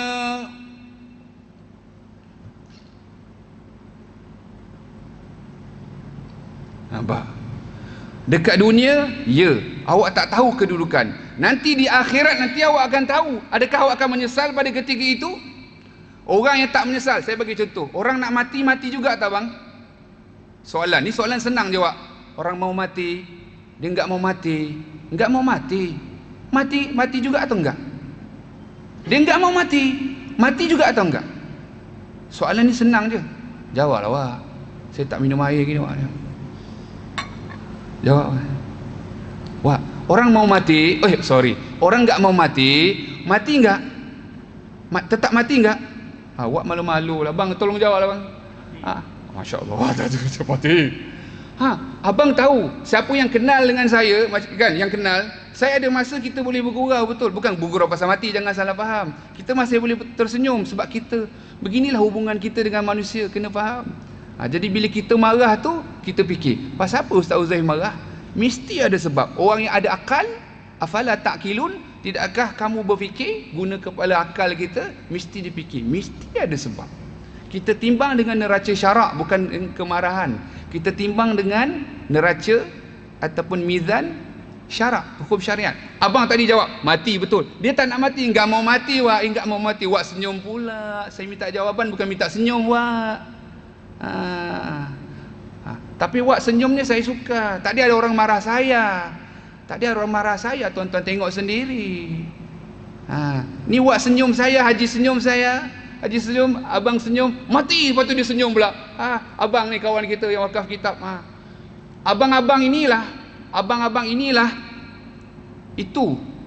Nampak? Dekat dunia, ya, awak tak tahu kedudukan. Nanti di akhirat, nanti awak akan tahu. Adakah awak akan menyesal pada ketika itu? Orang yang tak menyesal, saya bagi contoh. Orang nak mati, mati juga tak bang? Soalan, ni soalan senang jawab. Orang mau mati, dia enggak mau mati. Enggak mau mati. Mati juga atau enggak? Dia enggak mau mati. Mati juga atau enggak? Soalan ni senang je. Jawablah awak. Saya tak minum air gini awak. Jawab. Wah, orang mau mati, orang enggak mau mati, mati enggak? Tetap mati enggak? Awak malu-malu lah bang, tolong jawab lah bang. Masya Allah, tak mati. Abang tahu siapa yang kenal dengan saya kan, yang kenal saya, ada masa kita boleh bergurau, betul, bukan bergurau pasal mati, jangan salah faham. Kita masih boleh tersenyum sebab kita, beginilah hubungan kita dengan manusia, kena faham. Jadi bila kita marah tu, kita fikir, pasal apa Ustaz Uzair marah? Mesti ada sebab. Orang yang ada akal, afala ta'qilun, tidakkah kamu berfikir, guna kepala akal kita, mesti dipikir, mesti ada sebab. Kita timbang dengan neraca syarak, bukan kemarahan. Kita timbang dengan neraca ataupun mizan syarak, hukum syariat. Abang tadi jawab, mati, betul. Dia tak nak mati, enggak mau mati wak, enggak mau mati. Wak senyum pula. Saya minta jawapan, bukan minta senyum wak. Tapi wak senyum ni saya suka. Tadi ada orang marah saya. Tuan-tuan tengok sendiri. Ni wak senyum saya, haji senyum saya. Haji senyum, abang senyum, mati, lepas tu dia senyum pula. Abang ni kawan kita yang wakaf kitab. Abang-abang inilah,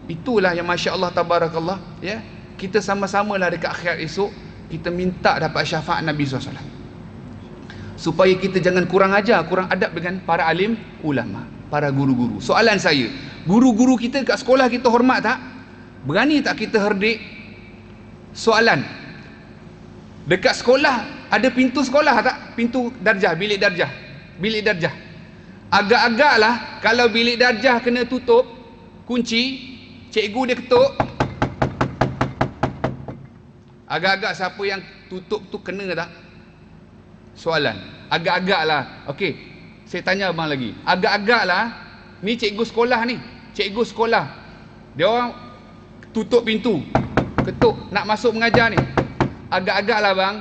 itulah yang Masya Allah Tabarakallah, ya. Kita sama-samalah dekat akhirat esok, kita minta dapat syafaat Nabi SAW, supaya kita jangan kurang ajar, kurang adab dengan para alim ulama, para guru-guru. Soalan saya, guru-guru kita kat sekolah kita hormat tak? Berani tak kita herdik? Soalan, dekat sekolah ada pintu sekolah tak? Pintu darjah, bilik darjah. Agak-agaklah kalau bilik darjah kena tutup, kunci, cikgu dia ketuk, agak-agak siapa yang tutup tu kena tak? Soalan, agak-agaklah. Okey, saya tanya abang lagi, agak-agaklah, ni cikgu sekolah, dia orang tutup pintu, ketuk, nak masuk mengajar ni. Agak-agaklah bang,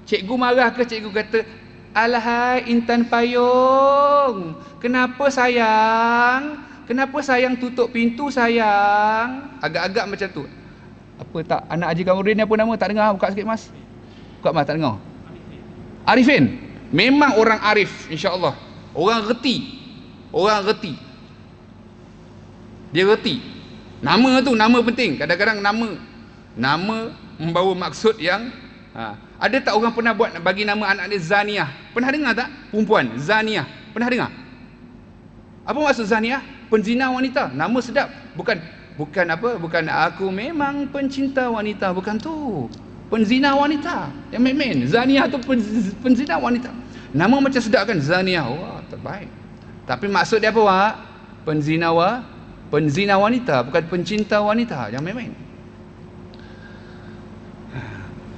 cikgu marah ke? Cikgu kata, alahai Intan Payung, kenapa sayang tutup pintu sayang? Agak-agak macam tu. Apa tak, anak Haji Kamuddin ni apa nama? Tak dengar, buka sikit mas. Buka mas, tak dengar. Arifin, memang orang arif, insya-Allah. Orang reti. Dia reti. Nama tu, nama penting. Kadang-kadang nama membawa maksud yang Ada tak orang pernah buat bagi nama anak dia Zaniah? Pernah dengar tak? Perempuan Zaniah. Pernah dengar? Apa maksud Zaniah? Penzina wanita. Nama sedap. Bukan apa? Bukan aku memang pencinta wanita. Bukan tu. Penzina wanita. Yang main-main. Zaniah tu penzina wanita. Nama macam sedap kan? Zaniah. Wah, terbaik. Tapi maksud dia apa, Wak? Penzina wanita, bukan pencinta wanita. Jangan main-main.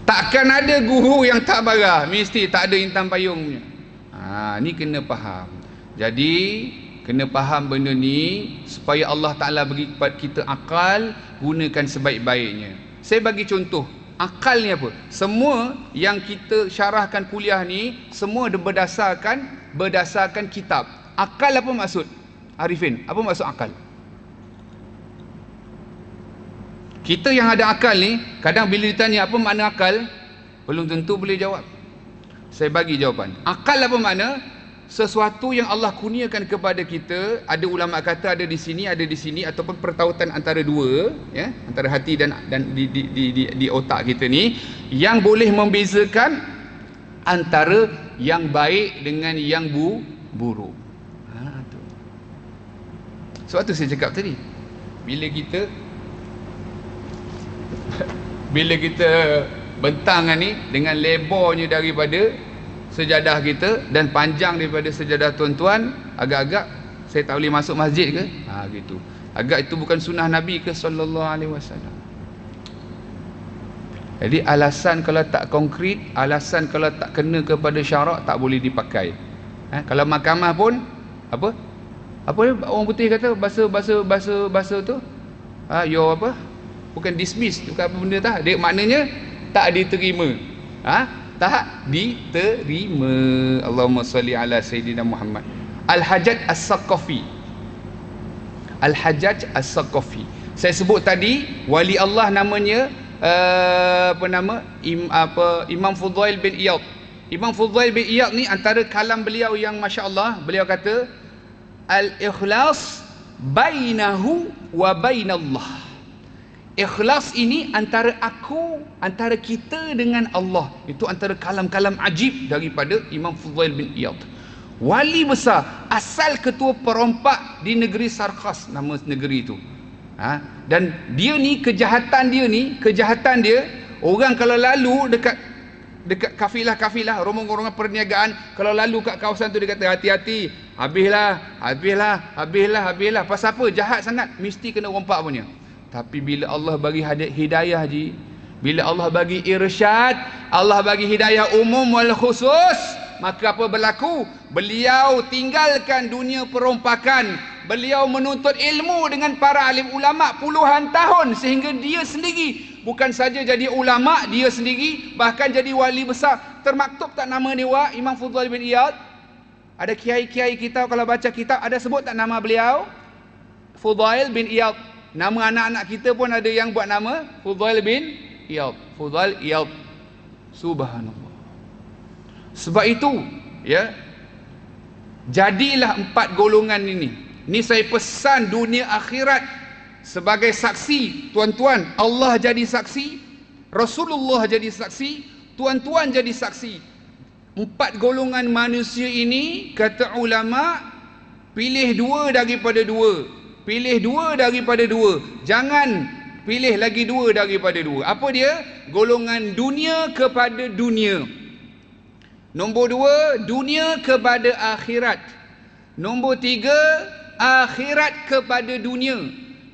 Takkan ada guru yang tak marah. Mesti tak ada intan payung punya. Ni kena faham. Jadi kena faham benda ni supaya Allah Ta'ala bagi kepada kita akal, gunakan sebaik-baiknya. Saya bagi contoh. Akal ni apa? Semua yang kita syarahkan kuliah ni semua berdasarkan kitab. Akal apa maksud? Arifin, apa maksud akal? Kita yang ada akal ni, kadang bila ditanya apa makna akal, belum tentu boleh jawab. Saya bagi jawapan. Akal apa makna? Sesuatu yang Allah kurniakan kepada kita. Ada ulama kata ada di sini ataupun pertautan antara dua, ya, antara hati dan di otak kita ni, yang boleh membezakan antara yang baik dengan yang buruk. Tu. Sebab tu saya cakap tadi, bila kita bentangan ni dengan lebarnya daripada sejadah kita dan panjang daripada sejadah tuan-tuan, agak-agak saya tak boleh masuk masjid ke? Gitu. Agak itu bukan sunnah Nabi ke sallallahu alaihi wasallam. Jadi alasan kalau tak konkret, alasan kalau tak kena kepada syarak, tak boleh dipakai. Kalau mahkamah pun apa orang putih kata bahasa tu your apa? Bukan dismiss, bukan apa benda tak. Dia maknanya tak diterima. Tak diterima. Allahumma salli ala Sayyidina Muhammad. Al-Hajjaj As-Saqafi. Al-Hajjaj As-Saqafi. Saya sebut tadi, wali Allah namanya Imam Fudail bin Iyad. Imam Fudail bin Iyad ni antara kalam beliau yang masya-Allah, beliau kata al-ikhlas bainahu wa bainallah. Ikhlas ini antara kita dengan Allah. Itu antara kalam-kalam ajib daripada Imam Fudail bin Iyad. Wali besar, asal ketua perompak di negeri Sarkas, nama negeri itu. Dan dia ni kejahatan dia, orang kalau lalu dekat kafilah, rombongan perniagaan, kalau lalu kat kawasan tu dia kata hati-hati, habislah. Pasal apa? Jahat sangat, mesti kena rompak punya. Tapi bila Allah bagi hidayah ji, bila Allah bagi irsyad, Allah bagi hidayah umum wal khusus, maka apa berlaku? Beliau tinggalkan dunia perompakan. Beliau menuntut ilmu dengan para alim ulama puluhan tahun, sehingga dia sendiri bukan saja jadi ulama, dia sendiri bahkan jadi wali besar. Termaktub tak nama dia, Imam Fudail bin Iyad? Ada kiai-kiai kita kalau baca kitab, ada sebut tak nama beliau? Fudail bin Iyad. Nama anak-anak kita pun ada yang buat nama Fudail bin Iyad. Fudail Iyad. Subhanallah. Sebab itu, ya, jadilah 4 golongan ini. Ni saya pesan dunia akhirat sebagai saksi. Tuan-tuan, Allah jadi saksi, Rasulullah jadi saksi, tuan-tuan jadi saksi. 4 golongan manusia ini, kata ulama, pilih 2 daripada 2. Pilih 2 daripada 2. Jangan pilih lagi 2 daripada 2. Apa dia? Golongan dunia kepada dunia. Nombor 2, dunia kepada akhirat. Nombor 3, akhirat kepada dunia.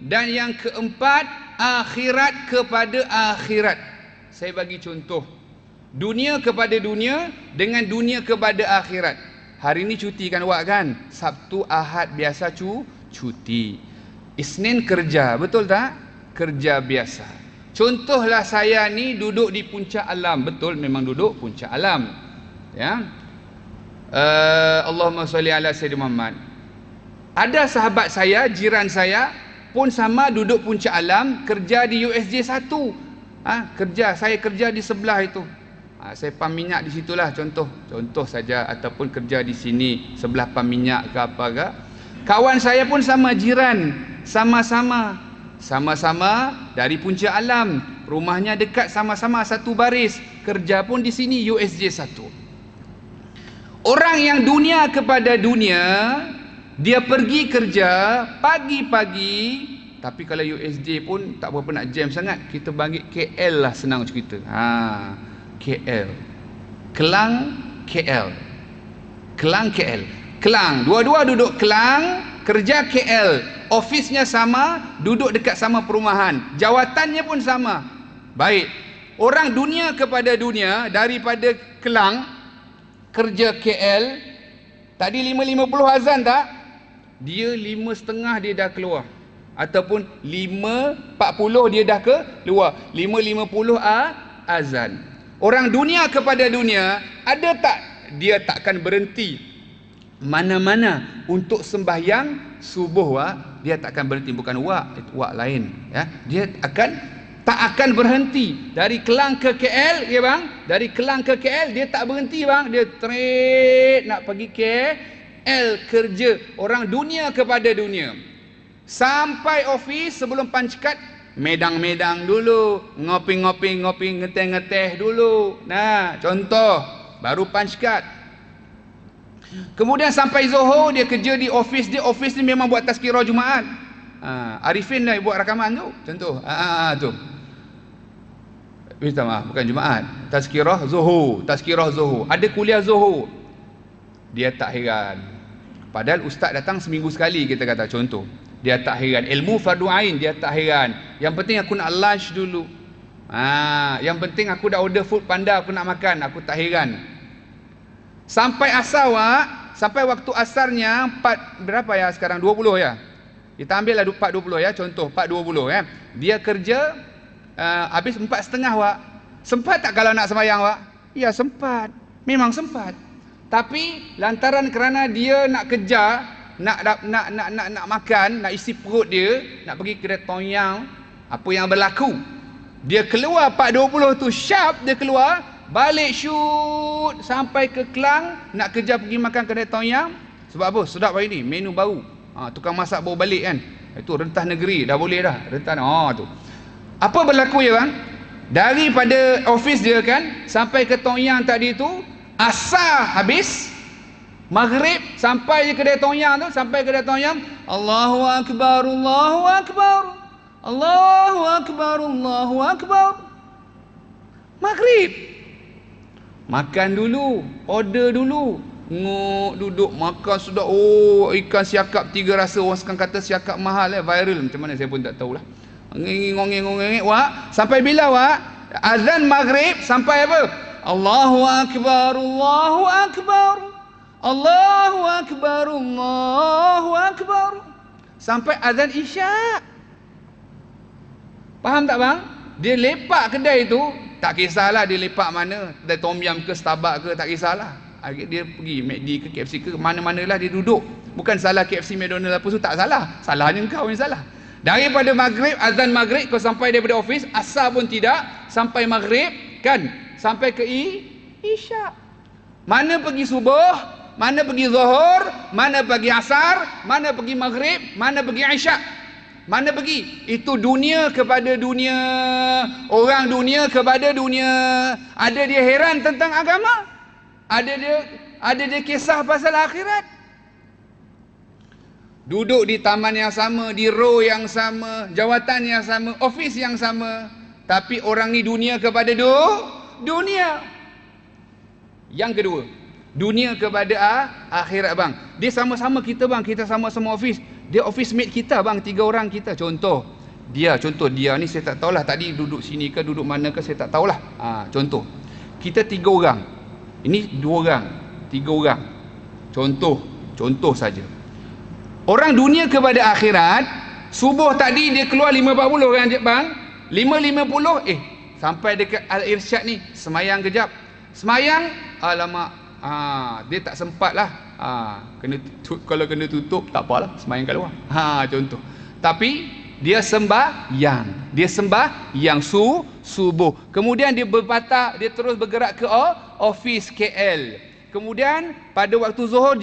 Dan yang keempat, akhirat kepada akhirat. Saya bagi contoh. Dunia kepada dunia dengan dunia kepada akhirat. Hari ni cuti kan awak kan? Sabtu, Ahad biasa cuti. Isnin kerja, betul tak? Kerja biasa. Contohlah saya ni duduk di puncak alam. Betul, memang duduk puncak alam. Ya. Allahumma salli ala Sayyidina Muhammad. Ada sahabat saya, jiran saya pun sama duduk puncak alam, kerja di USJ 1. Saya kerja di sebelah itu. Saya pam minyak di situlah, contoh saja, ataupun kerja di sini sebelah pam minyak ke apa ke. Kawan saya pun sama, jiran, sama-sama dari puncak alam. rumahnya dekat, sama-sama satu baris, kerja pun di sini USJ1. Orang yang dunia kepada dunia, dia pergi kerja pagi-pagi, tapi kalau USJ pun tak berapa nak jam sangat, kita bangkit KL lah, senang cerita. KL, Kelang, KL, Kelang, KL, Kelang, dua-dua duduk Kelang, kerja KL, ofisnya sama, duduk dekat sama perumahan, jawatannya pun sama. Baik, orang dunia kepada dunia, daripada Kelang kerja KL, tadi 5.50 azan tak? Dia 5.30 dia dah keluar, ataupun 5.40 dia dah keluar, 5.50 azan. Orang dunia kepada dunia, ada tak dia takkan berhenti mana-mana untuk sembahyang subuh, dia takkan berhenti. Bukan wak lain, ya. Dia tak akan berhenti dari Kelang ke KL, ya bang. Dari Kelang ke KL dia tak berhenti bang, dia straight nak pergi KL kerja. Orang dunia kepada dunia, sampai ofis sebelum pancekat, medang-medang dulu, ngopi-ngopi, ngeteh-ngeteh dulu. Nah, contoh, baru pancekat. Kemudian sampai Zohor, dia kerja di ofis dia. Ofis ni memang buat tazkirah Jumaat. Arifin dah buat rakaman tu, contoh. Tu. Minta maaf, bukan Jumaat. Tazkirah Zohor, tazkirah Zohor. Ada kuliah Zohor. Dia tak heran. Padahal ustaz datang seminggu sekali, kita kata contoh. Dia tak heran. Ilmu fardu ain dia tak heran. Yang penting aku nak lunch dulu. Yang penting aku dah order food panda, aku nak makan, aku tak heran. Sampai asar, sampai waktu asarnya 4 berapa ya sekarang, 20 ya. Kita ambil lah 4.20 ya, contoh 4.20 ya. Dia kerja habis 4.30 Sempat tak kalau nak sembahyang Ya sempat, memang sempat. Tapi lantaran kerana dia nak kerja, nak makan, nak isi perut dia, nak pergi kedai Tonyang, apa yang berlaku? Dia keluar 4.20 tu sharp, dia keluar, balik shoot sampai ke Kelang, nak kerja pergi makan kedai Tonyang. Sebab apa? Sedap hari ni, menu baru. Tukang masak bawa balik kan. Itu rentah negeri, dah boleh dah. Rentah tu. Apa berlaku ya bang? Daripada office dia kan, sampai ke Tonyang tadi tu, asar habis, maghrib sampai je kedai Tonyang tu, sampai kedai Tonyang, Allahu Akbar, Allahu Akbar, Allahu Akbar, Allahu Akbar. Maghrib. Makan dulu, order dulu. Duduk makan sudah. Ikan siakap 3 rasa. Orang sekarang kata siakap mahal, viral. Macam mana saya pun tak tahulah. Ngeng sampai bila azan maghrib, sampai apa? Allahu Akbar, Allahu Akbar, Allahu Akbar, Allahu Akbar, sampai azan isyak. Faham tak bang? Dia lepak kedai tu, tak kisahlah dia lepak mana, kedai Tom Yum ke Starbucks ke, tak kisahlah. Dia pergi McD ke KFC ke, mana-manalah dia duduk. Bukan salah KFC, McDonald apa tu, tak salah. Salahnya kau yang salah. Daripada maghrib, azan maghrib kau sampai daripada office, asar pun tidak, sampai maghrib kan, sampai ke isyak. Mana pergi subuh, mana pergi zuhur, mana pergi asar, mana pergi maghrib, mana pergi isyak. Mana pergi? Itu dunia kepada dunia. Orang dunia kepada dunia. Ada dia heran tentang agama, ada dia kisah pasal akhirat. Duduk di taman yang sama, di row yang sama, jawatan yang sama, office yang sama, tapi orang ni dunia kepada dunia. Yang kedua, dunia kepada akhirat bang. Dia sama-sama kita bang, kita sama-sama office. Dia office mate kita bang, 3 orang kita. Contoh dia ni saya tak tahulah tadi duduk sini ke duduk mana ke, saya tak tahulah. Contoh kita 3 orang, ini 2 orang, 3 orang. Contoh saja. Orang dunia kepada akhirat, subuh tadi dia keluar 5.40 kan bang, 5.50 sampai dekat Al-Irsyad ni, semayang kejap. Semayang, alamak, dia tak sempat lah. Kalau kena tutup tak apalah, semayang kat luar. Contoh. Tapi dia sembahyang, subuh. Kemudian dia berpatah, dia terus bergerak ke office KL. Kemudian pada waktu Zuhur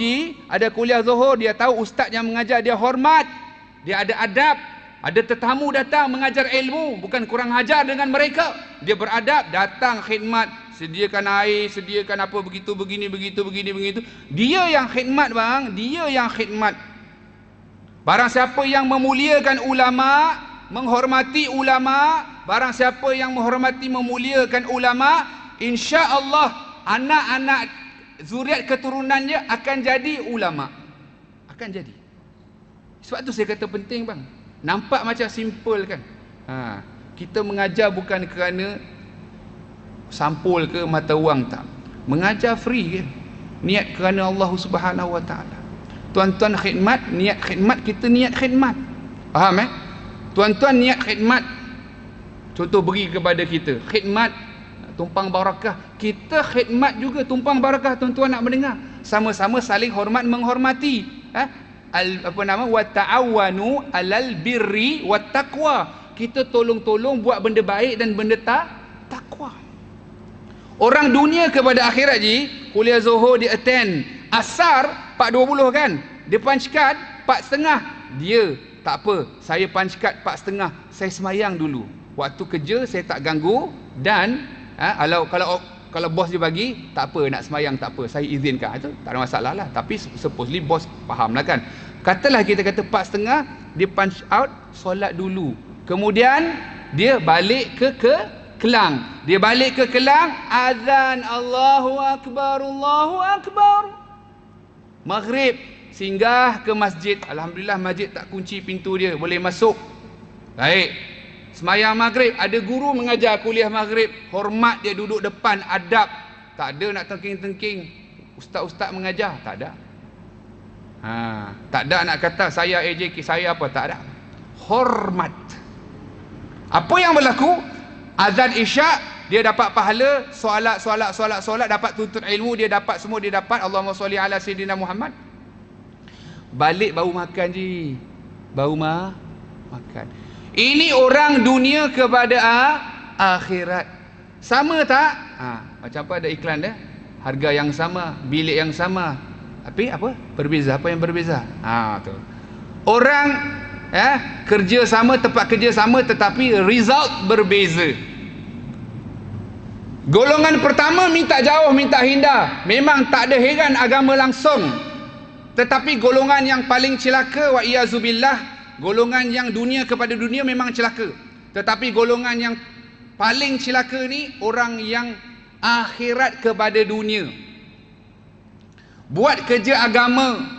ada kuliah Zuhur, dia tahu ustaz yang mengajar, dia hormat, dia ada adab. Ada tetamu datang mengajar ilmu, bukan kurang ajar dengan mereka. Dia beradab, datang khidmat, sediakan air, sediakan apa begitu, begini, begitu. Dia yang khidmat bang, dia yang khidmat. Barang siapa yang memuliakan ulama, menghormati ulama, barang siapa yang menghormati, memuliakan ulama, insya-Allah anak-anak zuriat keturunannya akan jadi ulama. Akan jadi. Sebab tu saya kata penting bang. Nampak macam simple kan? Kita mengajar bukan kerana sampul ke mata wang, tak. Mengajar free kan? Niat kerana Allah Subhanahu Wa Taala. Tuan-tuan khidmat, niat khidmat, kita niat khidmat. Faham Tuan-tuan niat khidmat. Contoh beri kepada kita, khidmat tumpang barakah. Kita khidmat juga tumpang barakah, tuan-tuan nak mendengar. Sama-sama saling hormat menghormati. Wa ta'awanu 'alal birri wat taqwa. Kita tolong-tolong buat benda baik dan benda takwa. Orang dunia kepada akhirat kuliah Zuhur dia attend, asar 4.20 kan, dia punch card 4.30, dia tak apa, saya punch card 4.30, saya semayang dulu, waktu kerja saya tak ganggu, dan kalau bos dia bagi, tak apa, nak semayang tak apa, saya izinkan. Itu tak ada masalah lah. Tapi supposedly bos faham lah kan. Katalah kita kata 4.30, dia punch out, solat dulu, kemudian dia balik ke Kelang. Dia balik ke Kelang, azan, Allahu Akbar, Allahu Akbar. Maghrib, singgah ke masjid. Alhamdulillah masjid tak kunci pintu dia, boleh masuk. Baik, semayang maghrib, ada guru mengajar kuliah maghrib, hormat, dia duduk depan, adab. Tak ada nak tengking-tengking ustaz-ustaz mengajar, tak ada. Tak ada nak kata saya AJK, saya apa, tak ada. Hormat. Apa yang berlaku? Azan isyak, dia dapat pahala, solat, dapat tuntut ilmu, dia dapat semua, dia dapat. Allahumma sholli ala sayyidina Muhammad. Balik baru makan baru makan. Ini orang dunia kepada akhirat. Sama tak? Macam apa ada iklan dia? Harga yang sama, bilik yang sama. Tapi apa? Berbeza. Apa yang berbeza? Tu. Orang kerja sama, tempat kerja sama, tetapi result berbeza. Golongan pertama minta jauh, minta hindar. Memang tak ada heran agama langsung. Tetapi golongan yang paling celaka, wa iyazubillah, golongan yang dunia kepada dunia memang celaka. Tetapi golongan yang paling celaka ni orang yang akhirat kepada dunia. Buat kerja agama,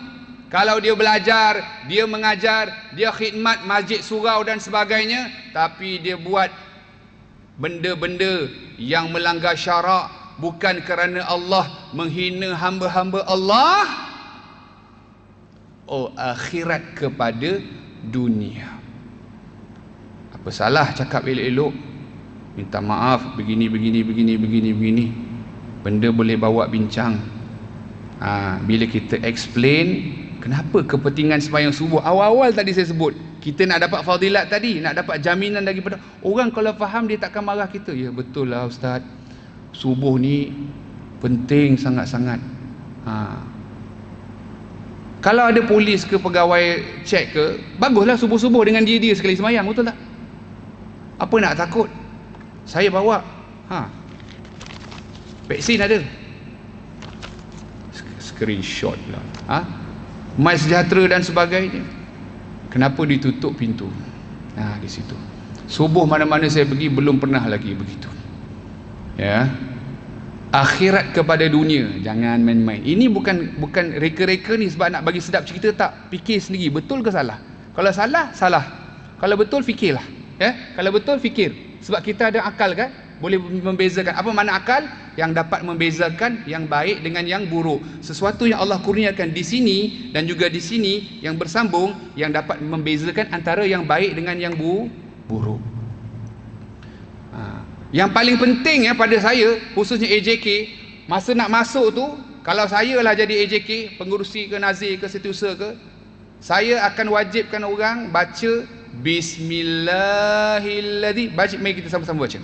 kalau dia belajar, dia mengajar, dia khidmat masjid, surau dan sebagainya, tapi dia buat benda-benda yang melanggar syarak, bukan kerana Allah, menghina hamba-hamba Allah, akhirat kepada dunia. Apa salah cakap elok-elok, minta maaf, begini. Benda boleh bawa bincang. Bila kita explain kenapa kepentingan sembahyang subuh, awal-awal tadi saya sebut, kita nak dapat fadilat tadi, nak dapat jaminan daripada orang. Kalau faham, dia takkan marah kita. Ya betul lah Ustaz, subuh ni penting sangat-sangat. Kalau ada polis ke pegawai cek ke, baguslah subuh-subuh dengan dia sekali semayang, betul tak? Apa nak takut? Saya bawa vaksin ada, screenshot lah, My Sejahtera dan sebagainya. Kenapa ditutup pintu? Di situ. Subuh mana-mana saya pergi, belum pernah lagi begitu. Akhirat kepada dunia, jangan main-main. Ini bukan reka-reka ni sebab nak bagi sedap cerita, tak. Fikir sendiri, betul ke salah. Kalau salah, salah. Kalau betul, fikirlah. Kalau betul, fikir. Sebab kita ada akal kan, boleh membezakan. Apa makna akal? Yang dapat membezakan yang baik dengan yang buruk. Sesuatu yang Allah kurniakan di sini dan juga di sini yang bersambung, yang dapat membezakan antara yang baik dengan yang buruk. Yang paling penting pada saya, khususnya AJK, masa nak masuk tu, kalau saya lah jadi AJK, pengurusi ke nazir ke setiausaha ke, saya akan wajibkan orang baca Bismillahilladzi. Mari kita sama-sama baca.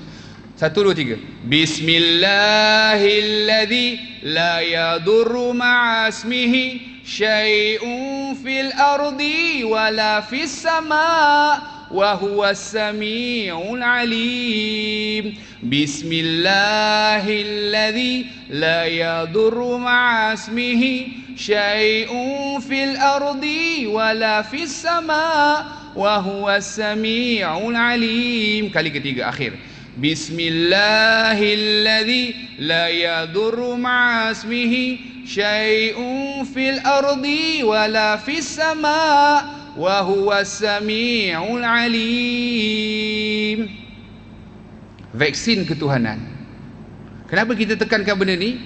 1, 2, 3. Bismillahilladzi la yadurru ma'asmihi syai'un fil ardi wala fis sama' wa huwas samiul alim. Bismillahilladzi la yadurru ma'a ismihi syai'un fil ardi wala fis sama wa huwas samiul alim. Kali ketiga akhir. Bismillahilladzi la yadurru ma'a ismihi syai'un fil ardi wala fis sama wa huwas samiul alim. Vaksin ketuhanan. Kenapa kita tekankan benda ni?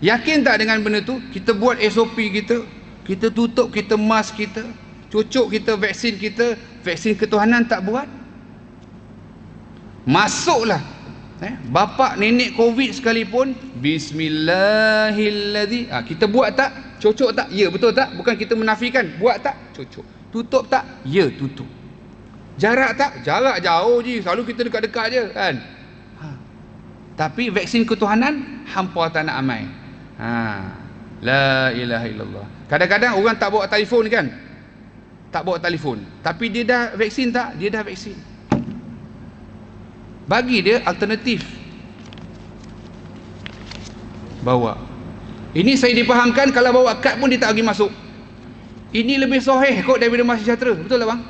Yakin tak dengan benda tu? Kita buat SOP kita, kita tutup kita mask kita, cucuk kita vaksin ketuhanan tak buat? Masuklah bapa nenek Covid sekalipun, Bismillahilladzi, kita buat tak? Cucuk tak? Ya, betul tak? Bukan kita menafikan. Buat tak? Cucuk. Tutup tak? Ya, tutup. Jarak tak? Jarak jauh je, selalu kita dekat-dekat je kan. Tapi vaksin ketuhanan hampa tak nak amai. La ilaha illallah. Kadang-kadang orang tak bawa telefon kan, tak bawa telefon, tapi dia dah vaksin tak? Dia dah vaksin. Bagi dia alternatif, bawa. Ini saya dipahamkan kalau bawa kad pun dia tak bagi masuk. Ini lebih sahih kot daripada Masjid Sejahtera. Betul tak bang?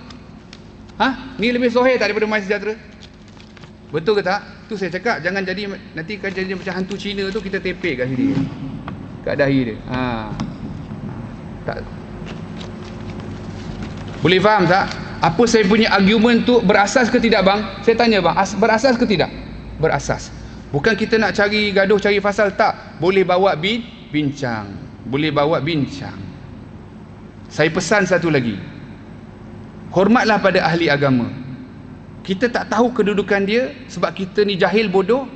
Ni lebih sahih tak daripada Masjid Sejahtera? Betul ke tak? Tu saya cakap, jangan jadi nanti kan jadi macam hantu Cina tu, kita tepek kat sini, kat dahi dia. Tak. Boleh faham tak? Apa saya punya argument tu berasas ke tidak bang? Saya tanya bang, berasas ke tidak? Berasas. Bukan kita nak cari gaduh, cari pasal, tak. Boleh bawa bincang. Boleh bawa bincang. Saya pesan satu lagi. Hormatlah pada ahli agama. Kita tak tahu kedudukan dia sebab kita ni jahil bodoh,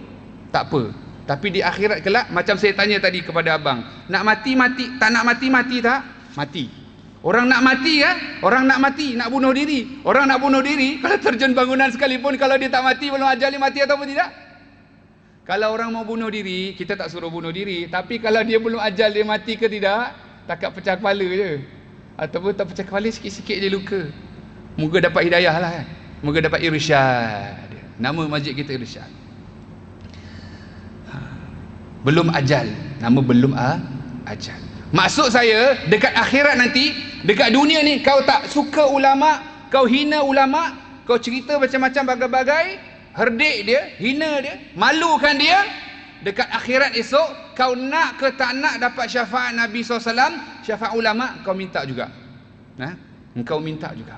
tak apa. Tapi di akhirat kelak, macam saya tanya tadi kepada abang, nak mati, tak nak mati tak? Mati. Orang nak mati kan? Orang nak mati, nak bunuh diri. Orang nak bunuh diri, kalau terjun bangunan sekalipun, kalau dia tak mati, belum ajal dia mati ataupun tidak? Kalau orang mau bunuh diri, kita tak suruh bunuh diri. Tapi kalau dia belum ajal dia mati ke tidak, takat pecah kepala je. Ataupun tak pecah kepala, sikit-sikit je luka. Moga dapat hidayah lah kan. Moga dapat irsyad. Nama masjid kita Irsyad. Belum ajal. Nama belum ajal. Maksud saya, dekat akhirat nanti, dekat dunia ni, kau tak suka ulama', kau hina ulama', kau cerita macam-macam bagai-bagai, herdik dia, hina dia, malukan dia. Dekat akhirat esok, kau nak ke tak nak dapat syafaat Nabi SAW, syafaat ulama', kau minta juga. Engkau minta juga.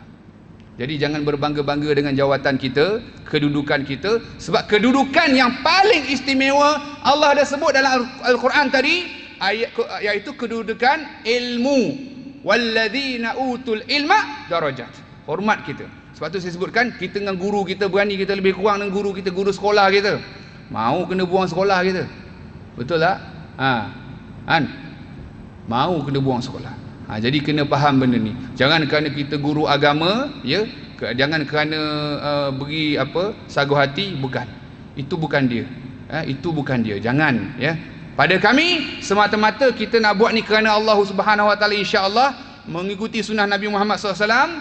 Jadi jangan berbangga-bangga dengan jawatan kita, kedudukan kita, sebab kedudukan yang paling istimewa Allah dah sebut dalam Al-Quran tadi, iaitu kedudukan ilmu. Walladzina utul ilma darajat. Hormat kita. Sebab tu saya sebutkan, kita dengan guru kita berani kita lebih kurang dengan guru kita, guru sekolah kita. Mau kena buang sekolah kita. Betul tak? Mau kena buang sekolah. Jadi kena faham benda ni. Jangan kerana kita guru agama, ya, jangan kerana beri sagu hati, bukan. Itu bukan dia. Itu bukan dia. Jangan, ya. Pada kami semata-mata kita nak buat ni kerana Allah Subhanahu Wa Taala, insya-Allah mengikuti sunnah Nabi Muhammad SAW.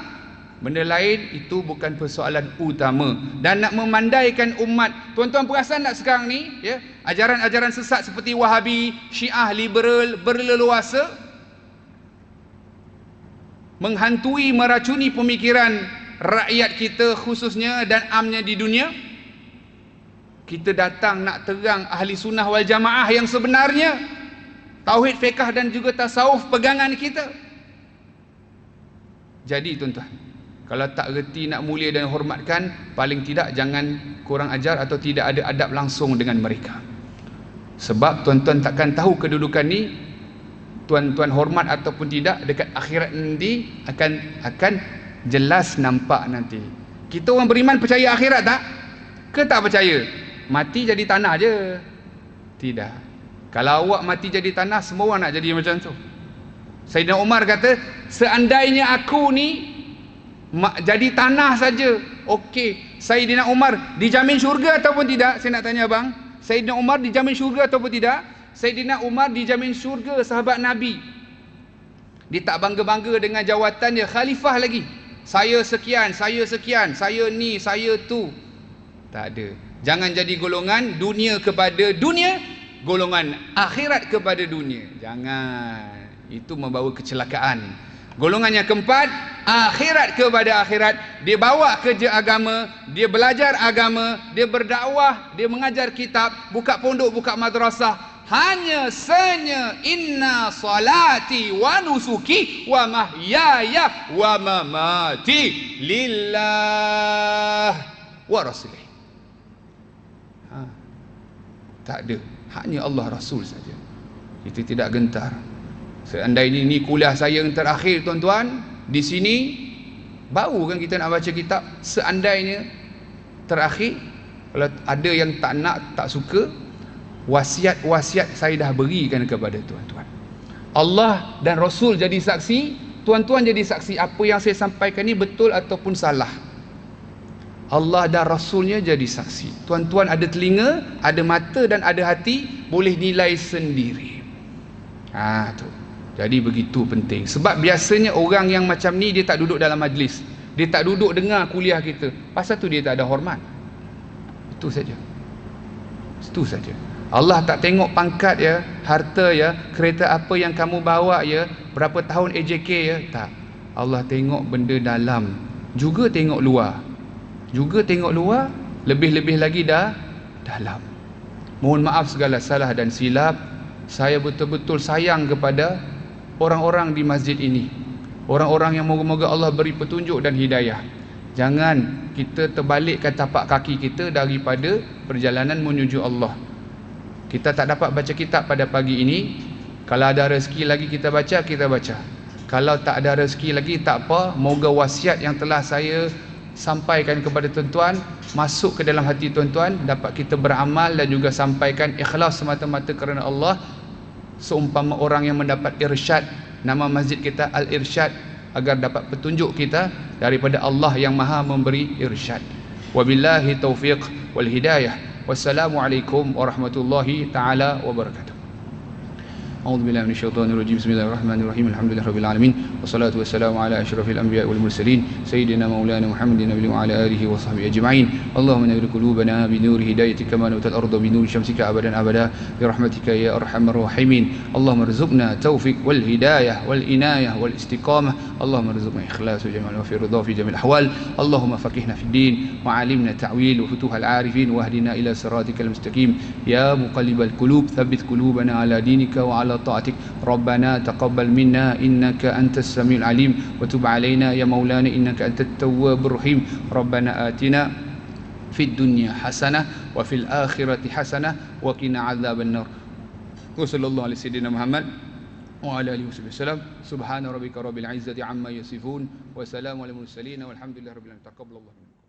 Benda lain itu bukan persoalan utama. Dan nak memandaikan umat, tuan-tuan perasan tak sekarang ni, ya, ajaran-ajaran sesat seperti Wahabi, Syiah, liberal berleluasa menghantui, meracuni pemikiran rakyat kita khususnya dan amnya di dunia. Kita datang nak terang ahli sunnah wal jamaah yang sebenarnya, tauhid, fiqh dan juga tasawuf pegangan kita. Jadi tuan-tuan, kalau tak reti nak mulia dan hormatkan, paling tidak jangan kurang ajar atau tidak ada adab langsung dengan mereka. Sebab tuan-tuan takkan tahu kedudukan ni, tuan-tuan hormat ataupun tidak, dekat akhirat nanti akan jelas nampak nanti. Kita orang beriman percaya akhirat tak? Ke tak percaya? Mati jadi tanah je? Tidak. Kalau awak mati jadi tanah, semua orang nak jadi macam tu. Sayyidina Umar kata, seandainya aku ni jadi tanah saja, okey. Sayyidina Umar dijamin syurga ataupun tidak? Saya nak tanya abang, Sayyidina Umar dijamin syurga ataupun tidak? Sayyidina Umar dijamin syurga, sahabat Nabi. Dia tak bangga-bangga dengan jawatan dia, khalifah lagi. Saya sekian, saya ni, saya tu. Tak ada. Jangan jadi golongan dunia kepada dunia, golongan akhirat kepada dunia. Jangan. Itu membawa kecelakaan. Golongan yang keempat, akhirat kepada akhirat. Dia bawa kerja agama, dia belajar agama, dia berdakwah, dia mengajar kitab, buka pondok, buka madrasah. Hanya senya inna salati wa nusuki wa mahyaya wa mamati lillah wa rasulih. Tak ada. Hanya Allah Rasul saja. Kita tidak gentar. Seandainya ini kuliah saya yang terakhir tuan-tuan, di sini baru kan kita nak baca kitab. Seandainya terakhir, kalau ada yang tak nak, tak suka, wasiat-wasiat saya dah berikan kepada tuan-tuan. Allah dan Rasul jadi saksi, tuan-tuan jadi saksi apa yang saya sampaikan ni betul ataupun salah. Allah dan Rasulnya jadi saksi. Tuan-tuan ada telinga, ada mata dan ada hati, boleh nilai sendiri. Tu. Jadi begitu penting. Sebab biasanya orang yang macam ni dia tak duduk dalam majlis, dia tak duduk dengar kuliah kita. Pasal tu dia tak ada hormat. Itu saja. Itu saja. Allah tak tengok pangkat ya, harta ya, kereta apa yang kamu bawa ya, berapa tahun AJK ya, tak. Allah tengok benda dalam, juga tengok luar. Juga tengok luar, lebih-lebih lagi dalam. Mohon maaf segala salah dan silap. Saya betul-betul sayang kepada orang-orang di masjid ini, orang-orang yang moga-moga Allah beri petunjuk dan hidayah. Jangan kita terbalikkan tapak kaki kita daripada perjalanan menuju Allah. Kita tak dapat baca kitab pada pagi ini, kalau ada rezeki lagi kita baca, kita baca. Kalau tak ada rezeki lagi, tak apa. Moga wasiat yang telah saya sampaikan kepada tuan-tuan masuk ke dalam hati tuan-tuan, dapat kita beramal dan juga sampaikan ikhlas semata-mata kerana Allah. Seumpama orang yang mendapat irsyad, nama masjid kita Al-Irsyad, agar dapat petunjuk kita daripada Allah yang maha memberi irsyad. Wabillahi taufiq wal hidayah. Wassalamualaikum warahmatullahi taala wabarakatuh. أعوذ بالله من الشيطان الرجيم بسم الله الرحمن الرحيم الحمد لله رب العالمين والصلاة والسلام على أشرف الأنبياء والمرسلين سيدنا مولانا محمد النبي وعلى آله وصحبه أجمعين اللهم نور قلوبنا بنور هدايتك كما نورت الأرض بنور شمسك أبدا أبدا برحمتك يا أرحم الراحمين اللهم ارزقنا التوفيق والهداية والإناية والاستقامة اللهم ارزقنا إخلاص وجمال وفي رضا في جميع الأحوال اللهم فقهنا في الدين وعلمنا التأويل وفتوح العارفين واهدنا إلى صراطك المستقيم يا مقلب القلوب ثبت قلوبنا على دينك وعلى طاعتك ربنا تقبل منا إنك أنت السميع العليم وتب علينا يا مولانا إنك أنت التواب الرحيم ربنا آتنا في الدنيا حسنة وفي الآخرة حسنة وقنا عذاب النار وصلى الله على سيدنا محمد وعلى آله وصحبه وسلم سبحان ربك رب العزة عما يصفون وسلام على المرسلين والحمد لله رب العالمين تقبل الله منكم.